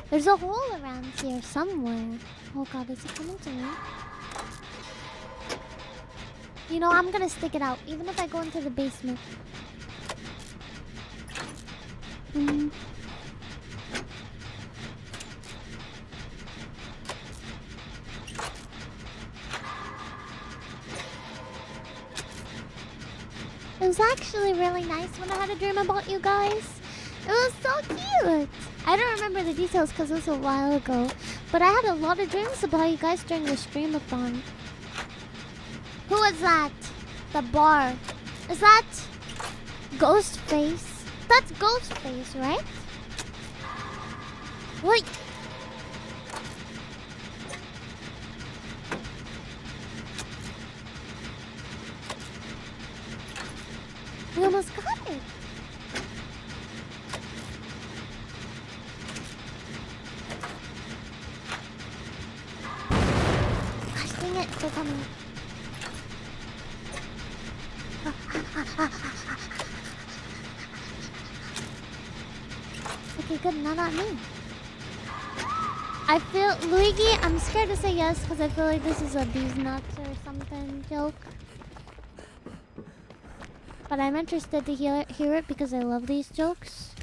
There's a hole around here somewhere. Oh god, is he coming to me? You know, I'm gonna stick it out, even if I go into the basement. It was actually really nice when I had a dream about you guys. It was so cute. I don't remember the details because it was a while ago, but I had a lot of dreams about you guys during the stream-a-thon. Who is that? The bar. Is that Ghostface? That's Ghostface, right? Wait. We almost got it. Gosh dang it, they're coming. Okay, good, not on me. I feel, Luigi, I'm scared to say yes because I feel like this is a these nuts or something joke. But I'm interested to hear it because I love these jokes.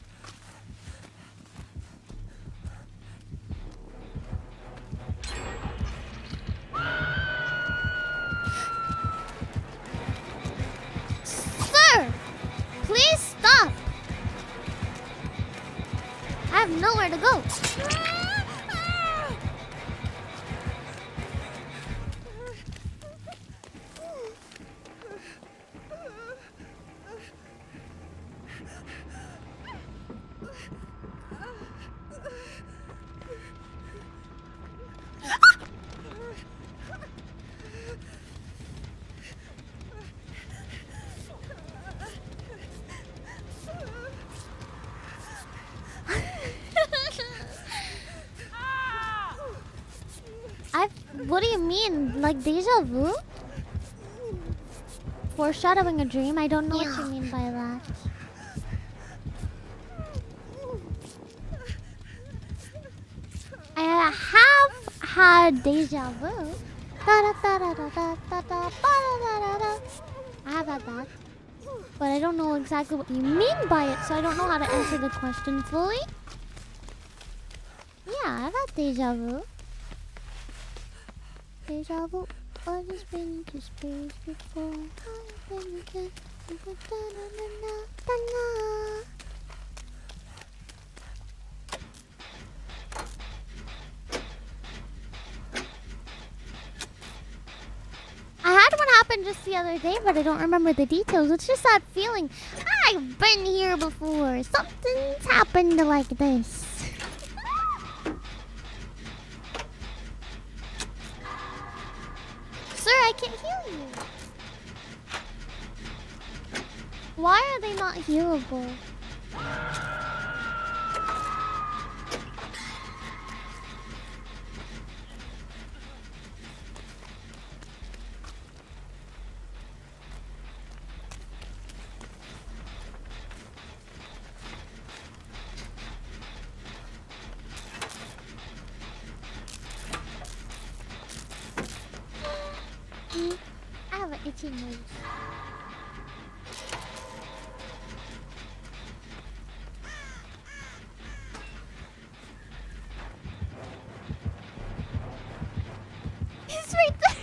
Sir! Please stop! I have nowhere to go. What do you mean? Like deja vu? Foreshadowing a dream? I don't know what you mean by that. had deja vu. I have had that. But I don't know exactly what you mean by it, so I don't know how to answer the question fully. Yeah, I've had deja vu. Deja vu. I've just been to space before. I've been again. I had one happen just the other day, but I don't remember the details. It's just that feeling. I've been here before. Something's happened like this. Sir, I can't heal you. Why are they not healable? I have an itchy nose. He's right there.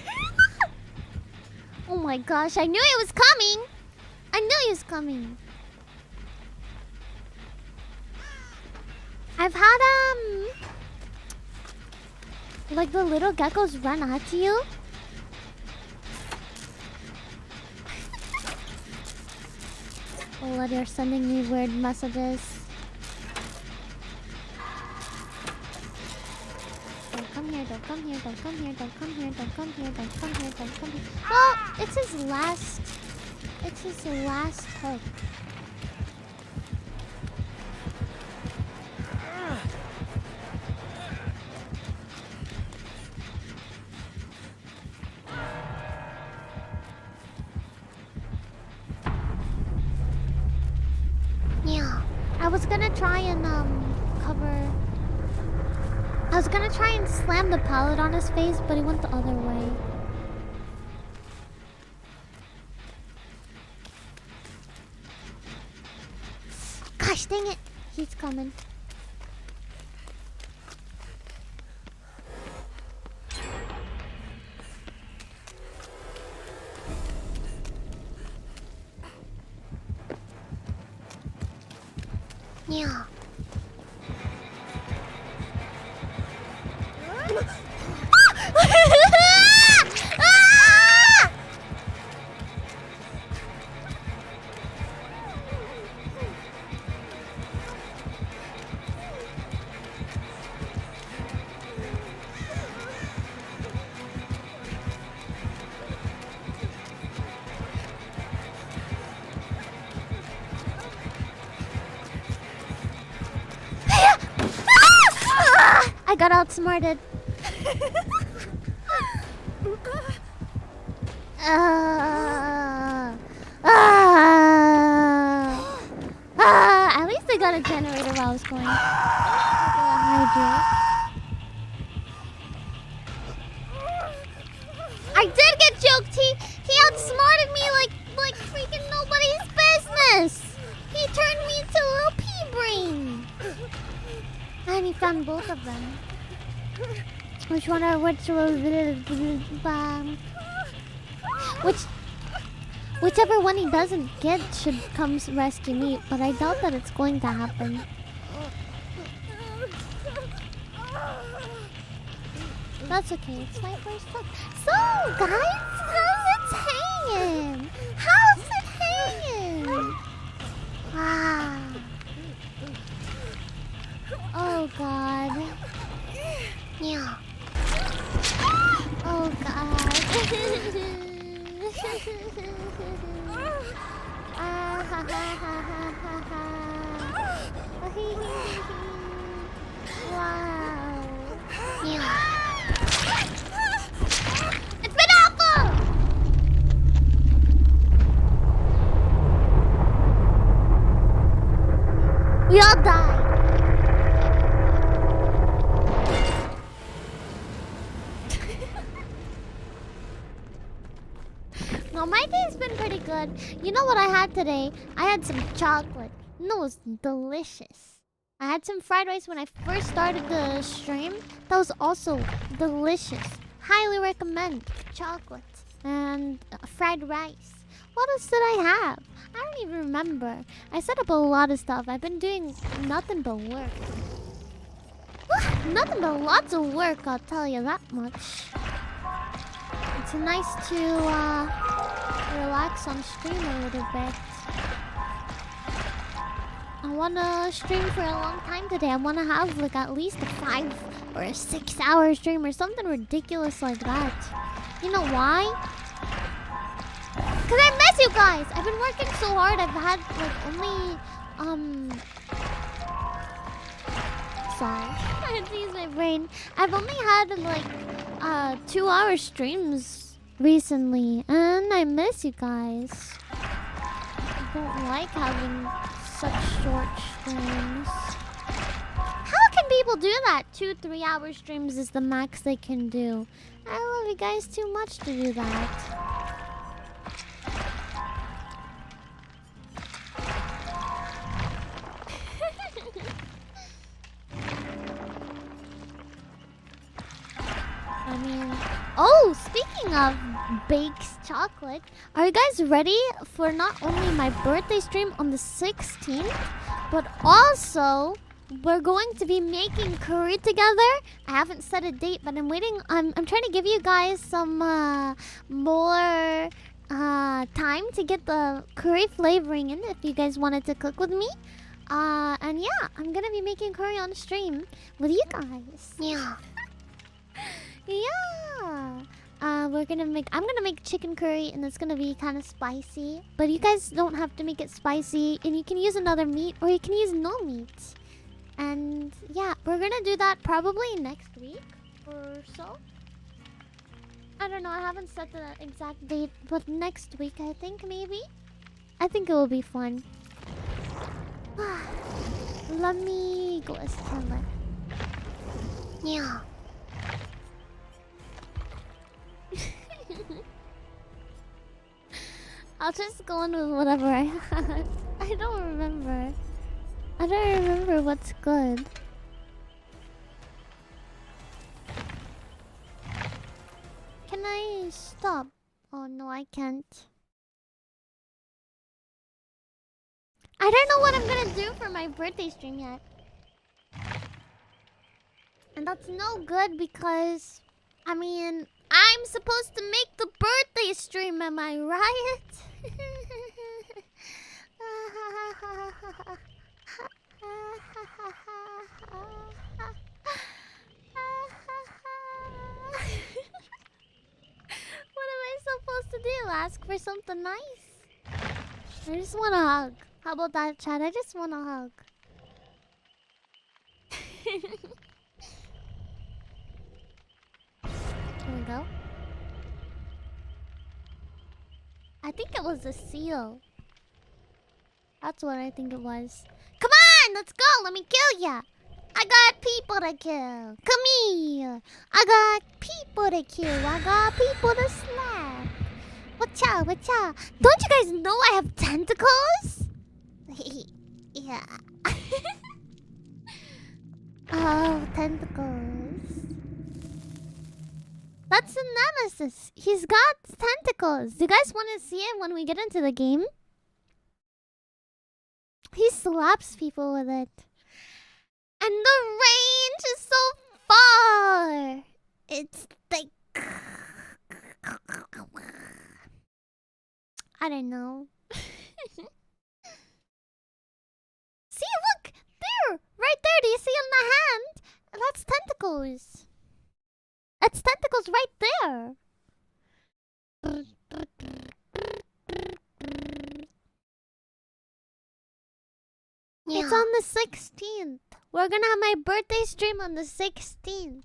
Oh my gosh, I knew he was coming. I knew he was coming. I've had like the little geckos run at you. Oh, they're sending me weird messages. Don't come here, don't come here, don't come here, don't come here, don't come here, don't come here, don't come here. Well, it's his last hope. Yeah, I was gonna try and cover. I was gonna try and slam the pallet on his face, but he went the other way. Gosh dang it! He's coming. Yeah. I got outsmarted. At least I got a generator while I was going. I did get joked. He outsmarted me like freaking nobody's business. He turned me into a little pea brain. And he found both of them. Whichever one he doesn't get should come rescue me, but I doubt that it's going to happen. That's okay, it's my first time. So, guys, how's it hanging? How's it hanging? Wow. Oh god. Yeah. Oh god. Wow. Yeah. It's been awful! We all died. god. You know what I had today? I had some chocolate. No, it was delicious. I had some fried rice when I first started the stream. That was also delicious. Highly recommend chocolate and fried rice. What else did I have? I don't even remember. I set up a lot of stuff. I've been doing nothing but work. Nothing but lots of work, I'll tell you that much. It's nice to relax on stream a little bit. I wanna stream for a long time today. I wanna have like at least a 5 or a 6 hour stream or something ridiculous like that. You know why? Cause I miss you guys. I've been working so hard. I've had like only sorry. I had to use my brain. I've only had like 2 hour streams recently, and I miss you guys. I don't like having such short streams. How can people do that? 2-3 hour streams is the max they can do. I love you guys too much to do that. I mean, oh, speaking of baked chocolate, are you guys ready for not only my birthday stream on the 16th, but also we're going to be making curry together? I haven't set a date, but I'm waiting. I'm trying to give you guys some more time to get the curry flavoring in if you guys wanted to cook with me. And yeah, I'm gonna be making curry on stream with you guys. Yeah. Yeah. I'm gonna make chicken curry, and it's gonna be kind of spicy. But you guys don't have to make it spicy, and you can use another meat, or you can use no meat. And yeah, we're gonna do that probably next week or so. I don't know, I haven't set the exact date, but next week I think maybe. I think it will be fun. Let me go as Taylor. Yeah. I'll just go in with whatever I have. I don't remember. I don't remember what's good. Can I stop? Oh no, I can't. I don't know what I'm gonna do for my birthday stream yet. And that's no good because, I mean, I'm supposed to make the birthday stream, am I right? What am I supposed to do? Ask for something nice? I just want a hug. How about that, chat? I just want a hug. Here we go. I think it was a seal. That's what I think it was. Come on, let's go. Let me kill ya. I got people to kill. Come here. I got people to kill. I got people to slap. Whatcha, whatcha? Don't you guys know I have tentacles? Yeah. Oh, tentacles. That's a nemesis. He's got tentacles. Do you guys want to see it when we get into the game? He slaps people with it. And the range is so far. It's like... I don't know. See, look! There! Right there! Do you see on the hand? That's tentacles. That's tentacles right there. Yeah. It's on the 16th. We're gonna have my birthday stream on the 16th.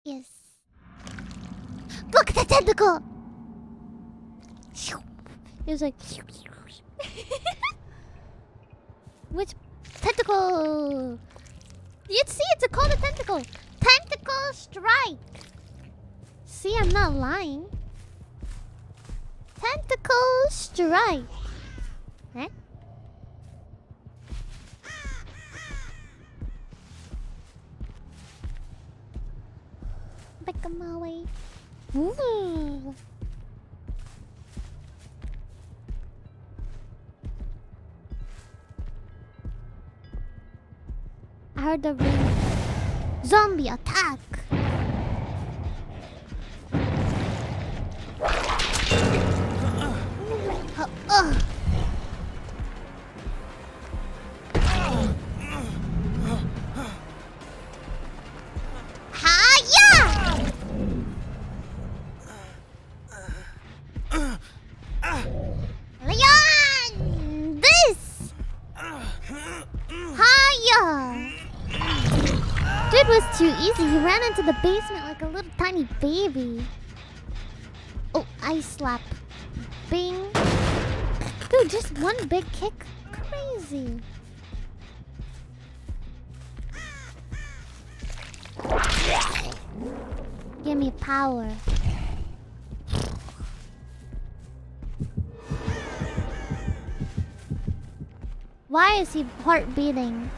Yes. Look at the tentacle! It was like... Which Tentacle! You'd see it's called a tentacle. Tentacle strike! See, I'm not lying. Tentacle strike. Eh? Back on my way. Ooh. I heard the ring. Zombie attack. Leon! This! Hiya! Dude was too easy. He ran into the basement like a little tiny baby. Oh, ice slap. Bing. Dude, just one big kick. Crazy. Give me power. Why is he heart beating?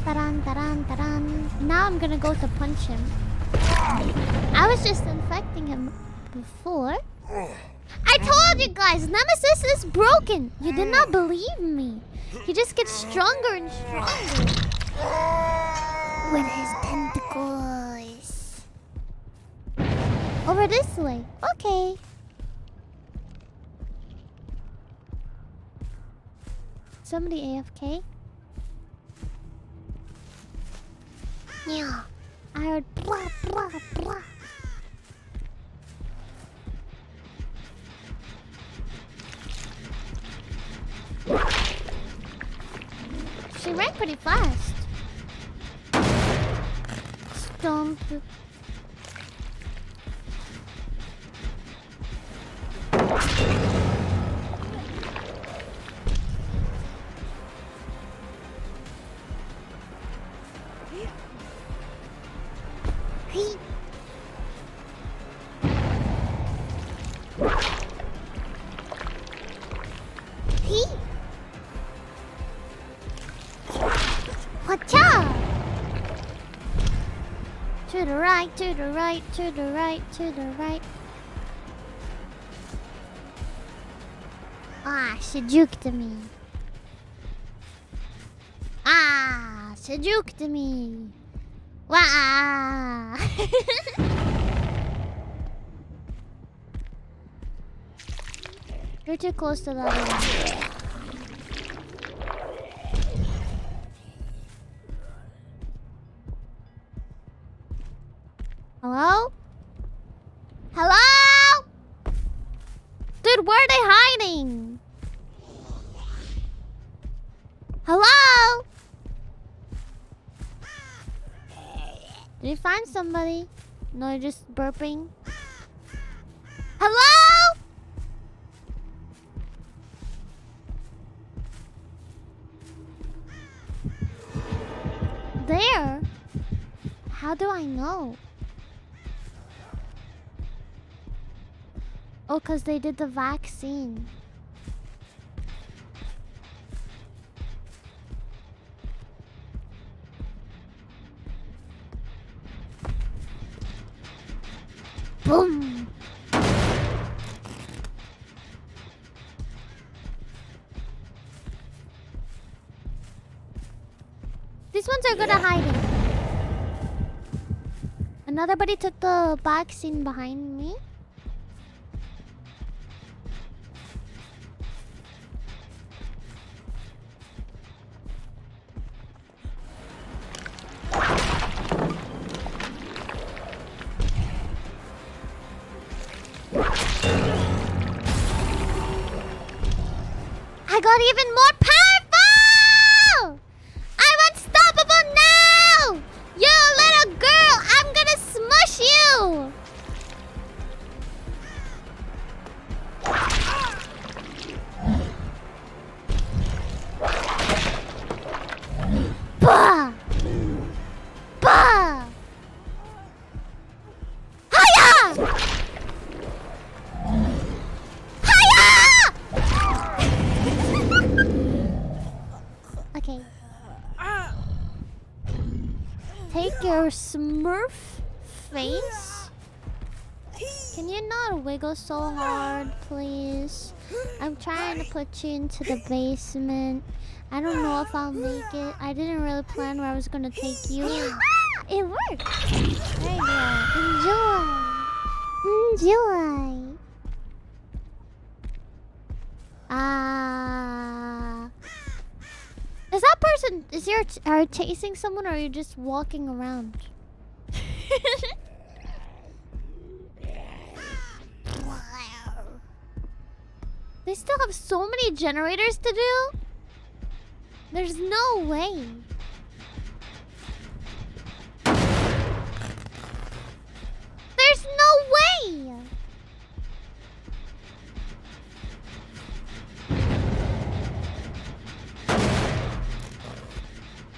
Taran, taran, taran. Now I'm gonna go to punch him. I was just infecting him before. I told you guys, Nemesis is broken. You did not believe me. He just gets stronger and stronger with his tentacles. Over this way. Okay. Somebody AFK? Yeah. I heard blah blah blah. She ran pretty fast. Stomp. He. Watch out! To the right, to the right, to the right, to the right. Ah, she juked me. Ah, she juked me. Wah! You're too close to the other one. Hello? Hello? Dude, where are they hiding? Hello? Did you find somebody? No, you're just burping. Hello? There? How do I know? Oh, 'cause they did the vaccine. Boom! These ones are good at hiding. Another buddy took the vaccine behind me. Okay. Take your Smurf face. Can you not wiggle so hard, please? I'm trying to put you into the basement. I don't know if I'll make it. I didn't really plan where I was gonna take you. It worked! There you go. Enjoy! Enjoy! Is that person... Are you chasing someone or are you just walking around? They still have so many generators to do? There's no way. There's no way!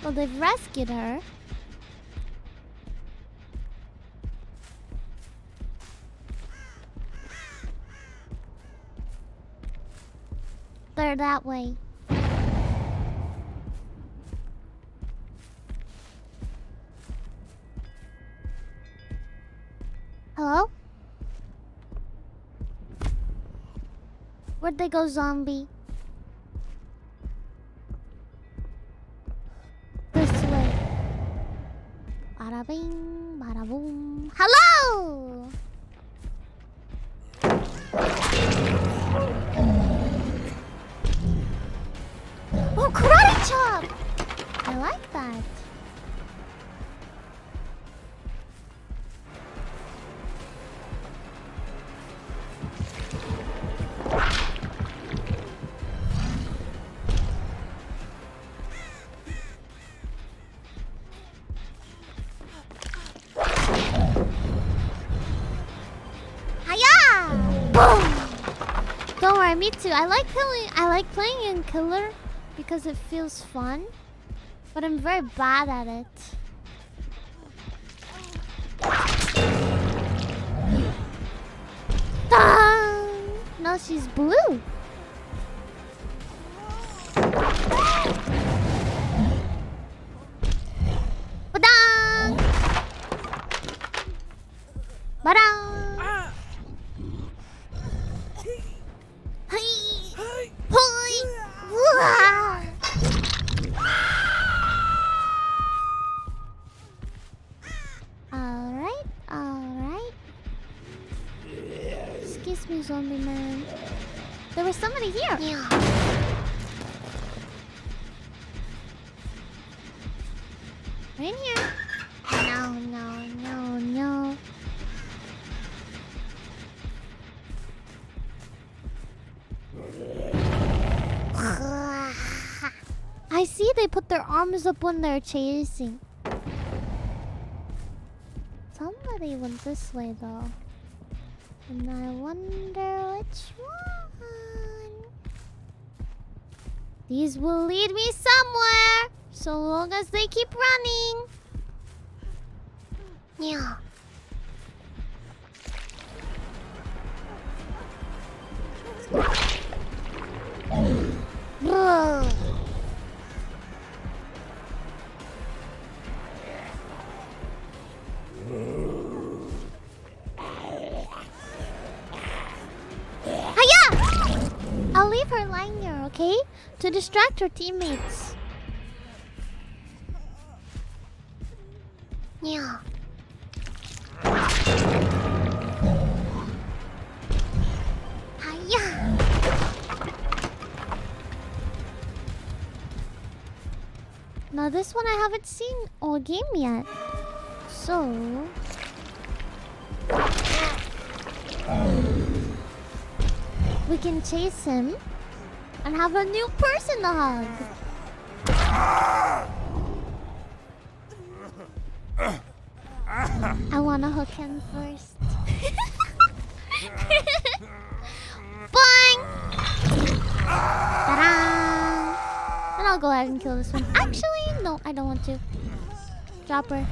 Well, they've rescued her. They're that way. Hello? Where'd they go, zombie? This way. Bada bing, bada boom. Hello! Oh, karate chop! I like that. Hiya! Boom! Don't worry, me too. I like playing in Killer because it feels fun, but I'm very bad at it. No, she's blue. Badang! Badang! Hey! Hoi! Wah! Alright. Excuse me, zombie man. There was somebody here. Yeah. Right in here. No. I see they put their arms up when they're chasing. Somebody went this way though. And I wonder which one. These will lead me somewhere, so long as they keep running. Yeah. Ugh. Hiya! I'll leave her lying here, okay? To distract her teammates. Yeah. Hiya! Now this one I haven't seen all game yet. So... we can chase him and have a new person to hug. I wanna hook him first. Boing! Ta-da! And I'll go ahead and kill this one. Actually, no, I don't want to. Drop her.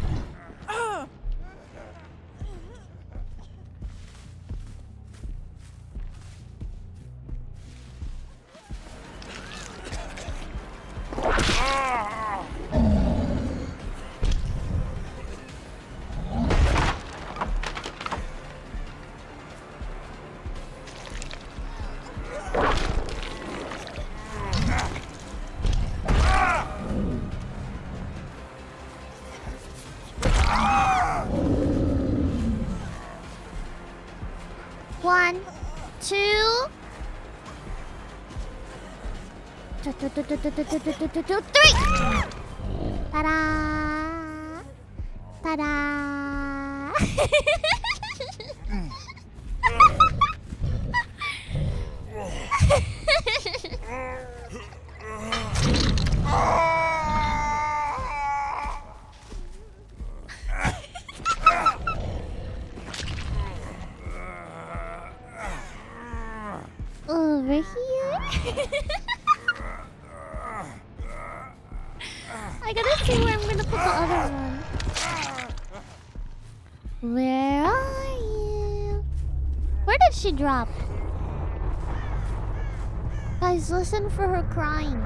2, 3. Ta-da! Ta-da! Over here. I gotta see where I'm gonna put the other one. Where are you? Where did she drop? Guys, listen for her crying.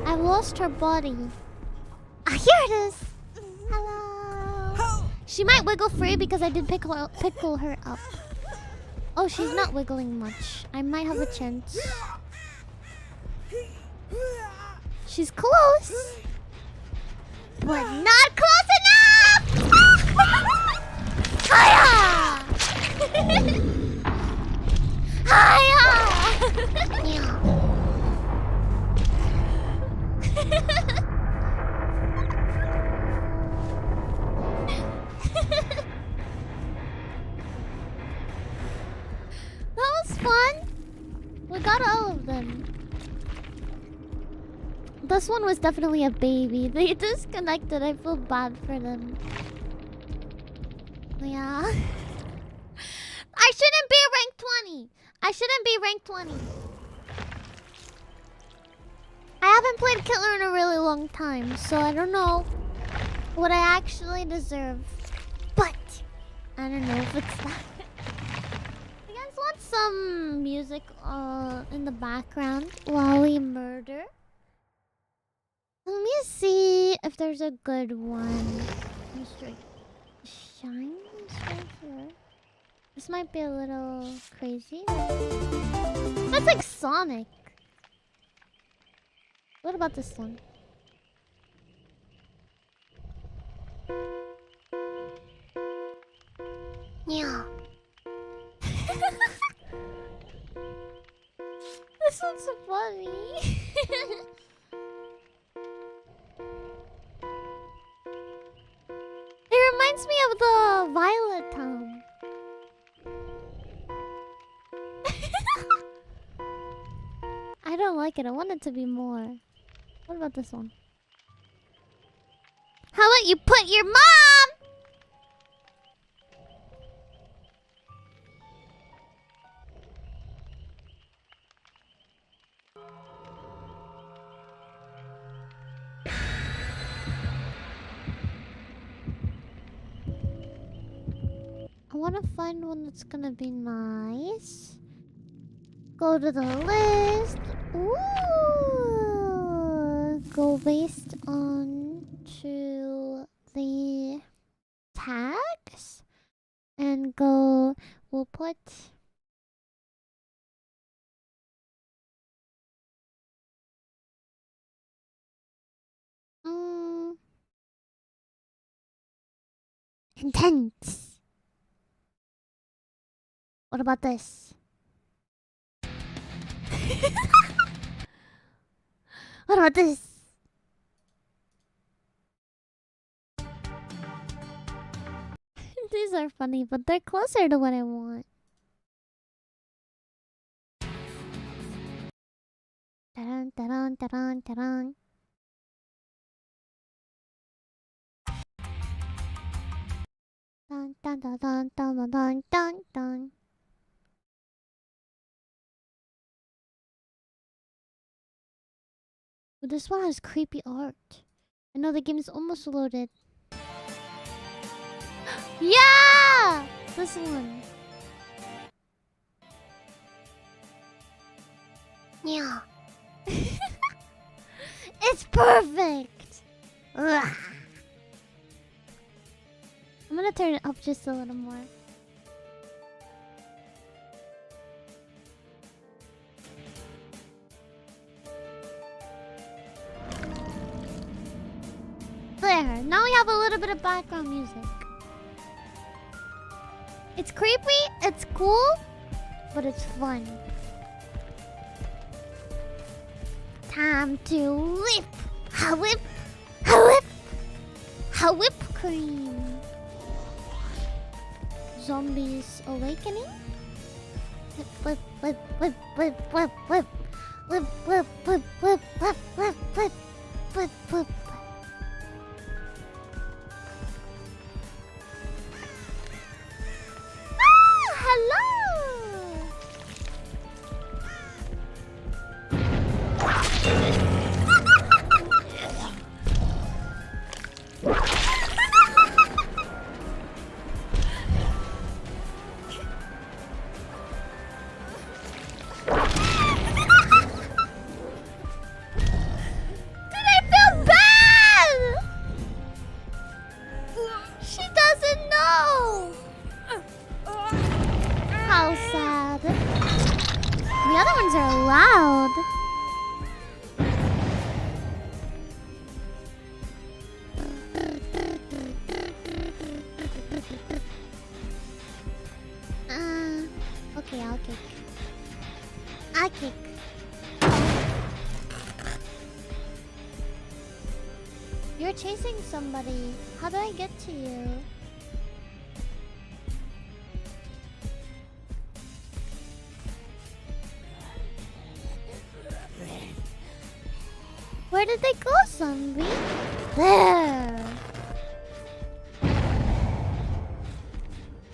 I've lost her body. Ah, here it is. Hello. She might wiggle free because I did pickle her up. Oh, she's not wiggling much. I might have a chance. She's close, but not close enough! Hiya! Hiya! That was fun. We got all of them. This one was definitely a baby. They disconnected. I feel bad for them. Yeah. I shouldn't be ranked 20. I shouldn't be ranked 20. I haven't played Killer in a really long time, so I don't know what I actually deserve. But I don't know if it's that. You guys want some music in the background while we murder? Let me see if there's a good one. Mr. Shine is right here. This might be a little crazy. That's like Sonic. What about this one? Yeah. This one's so funny. It reminds me of the Violet Town. I don't like it. I want it to be more. What about this one? How about you put your mom? I want to find one that's gonna be nice. Go to the list. Ooh. Go based on to the tags and go. We'll put. Intense. What about this? What about this? These are funny, but they're closer to what I want. Ta-dun, ta-dun, ta-dun, ta-dun. Dun, dun, dun, dun, dun, dun, dun, dun. But this one has creepy art. I know the game is almost loaded. Yeah! This one. Yeah. It's perfect! Ugh. I'm gonna turn it up just a little more. There, now we have a little bit of background music. It's creepy, it's cool, but it's fun. Time to whip. Ha whip. Ha whip. Ha whip cream. Zombies awakening. Whip, whip, whip, whip, whip, whip. Whip, whip, whip, whip, whip, whip, whip, whip, whip. Hello! Did I feel bad? She doesn't know. How sad. The other ones are loud. Okay, I'll kick. I kick. You're chasing somebody. How do I get to you? Where did they go, zombie? There.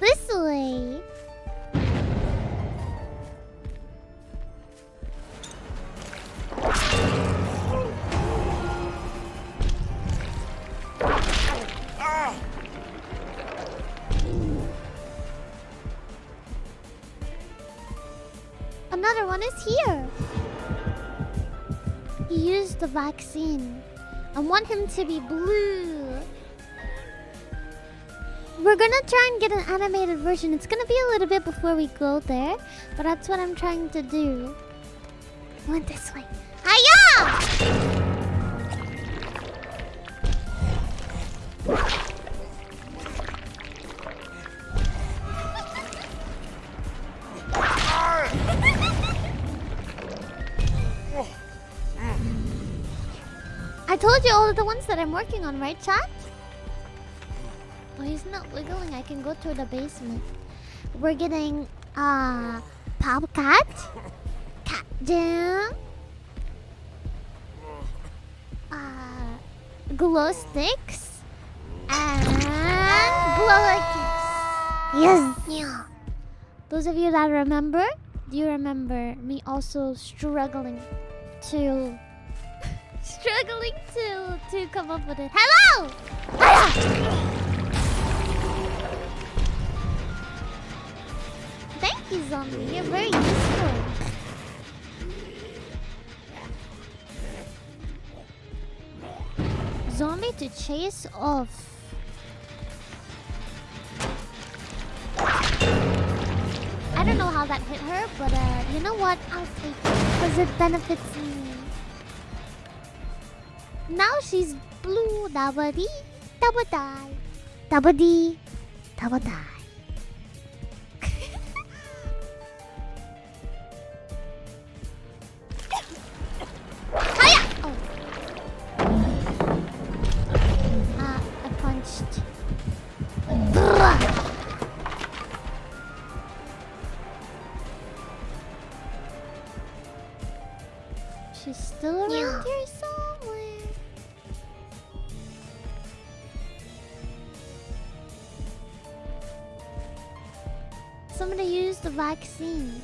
This way. Another one is here. He used the vaccine. I want him to be blue. We're gonna try and get an animated version. It's gonna be a little bit before we go there, but that's what I'm trying to do. Went this way. Hiya! I told you all of the ones that I'm working on, right, chat? Oh, he's not wiggling. I can go to the basement. We're getting Pop Cat, Cat Jam, glow sticks, and blower kicks. Yes. Yeah. Those of you that remember, do you remember me also struggling to come up with it? Hello! Thank you, zombie. You're very useful. Zombie to chase off. I don't know how that hit her, but you know what? I'll take it because it benefits me. Now she's blue. Dabba-dee, dabba-die. Dabba-dee, dabba-die. Hiya! Oh. I punched. She's still around here somewhere. Somebody used the vaccine.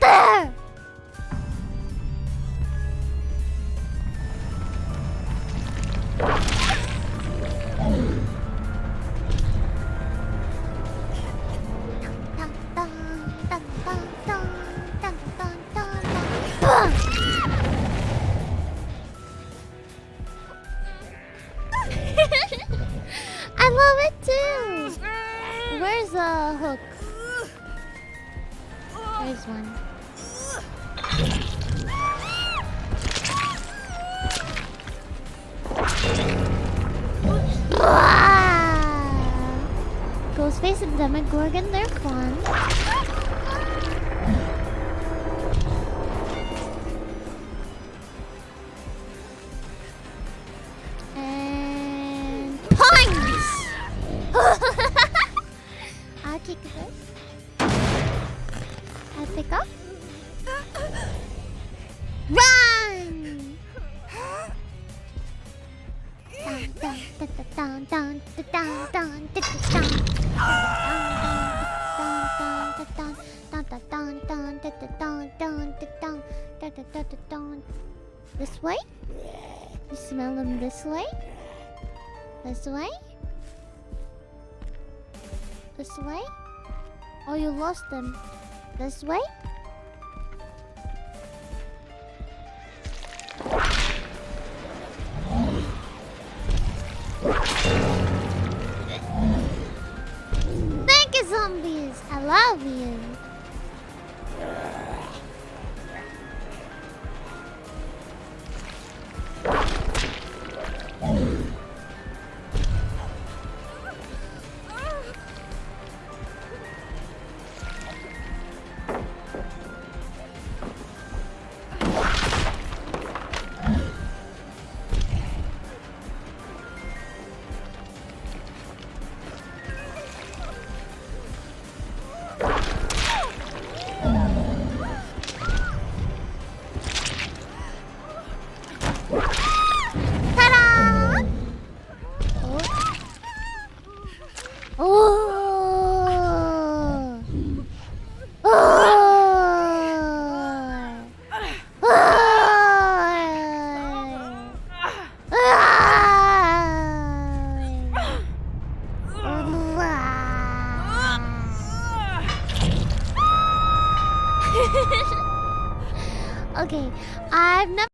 There! I love it too. Where's the hook? There's one. Ghostface and Demogorgon, they're fun. And punch! I'll kick this. I'll pick up. Run! This way? You smell them this way? This way? This way? Oh, you lost them. This way? Thank you, zombies. I love you. Okay, I've never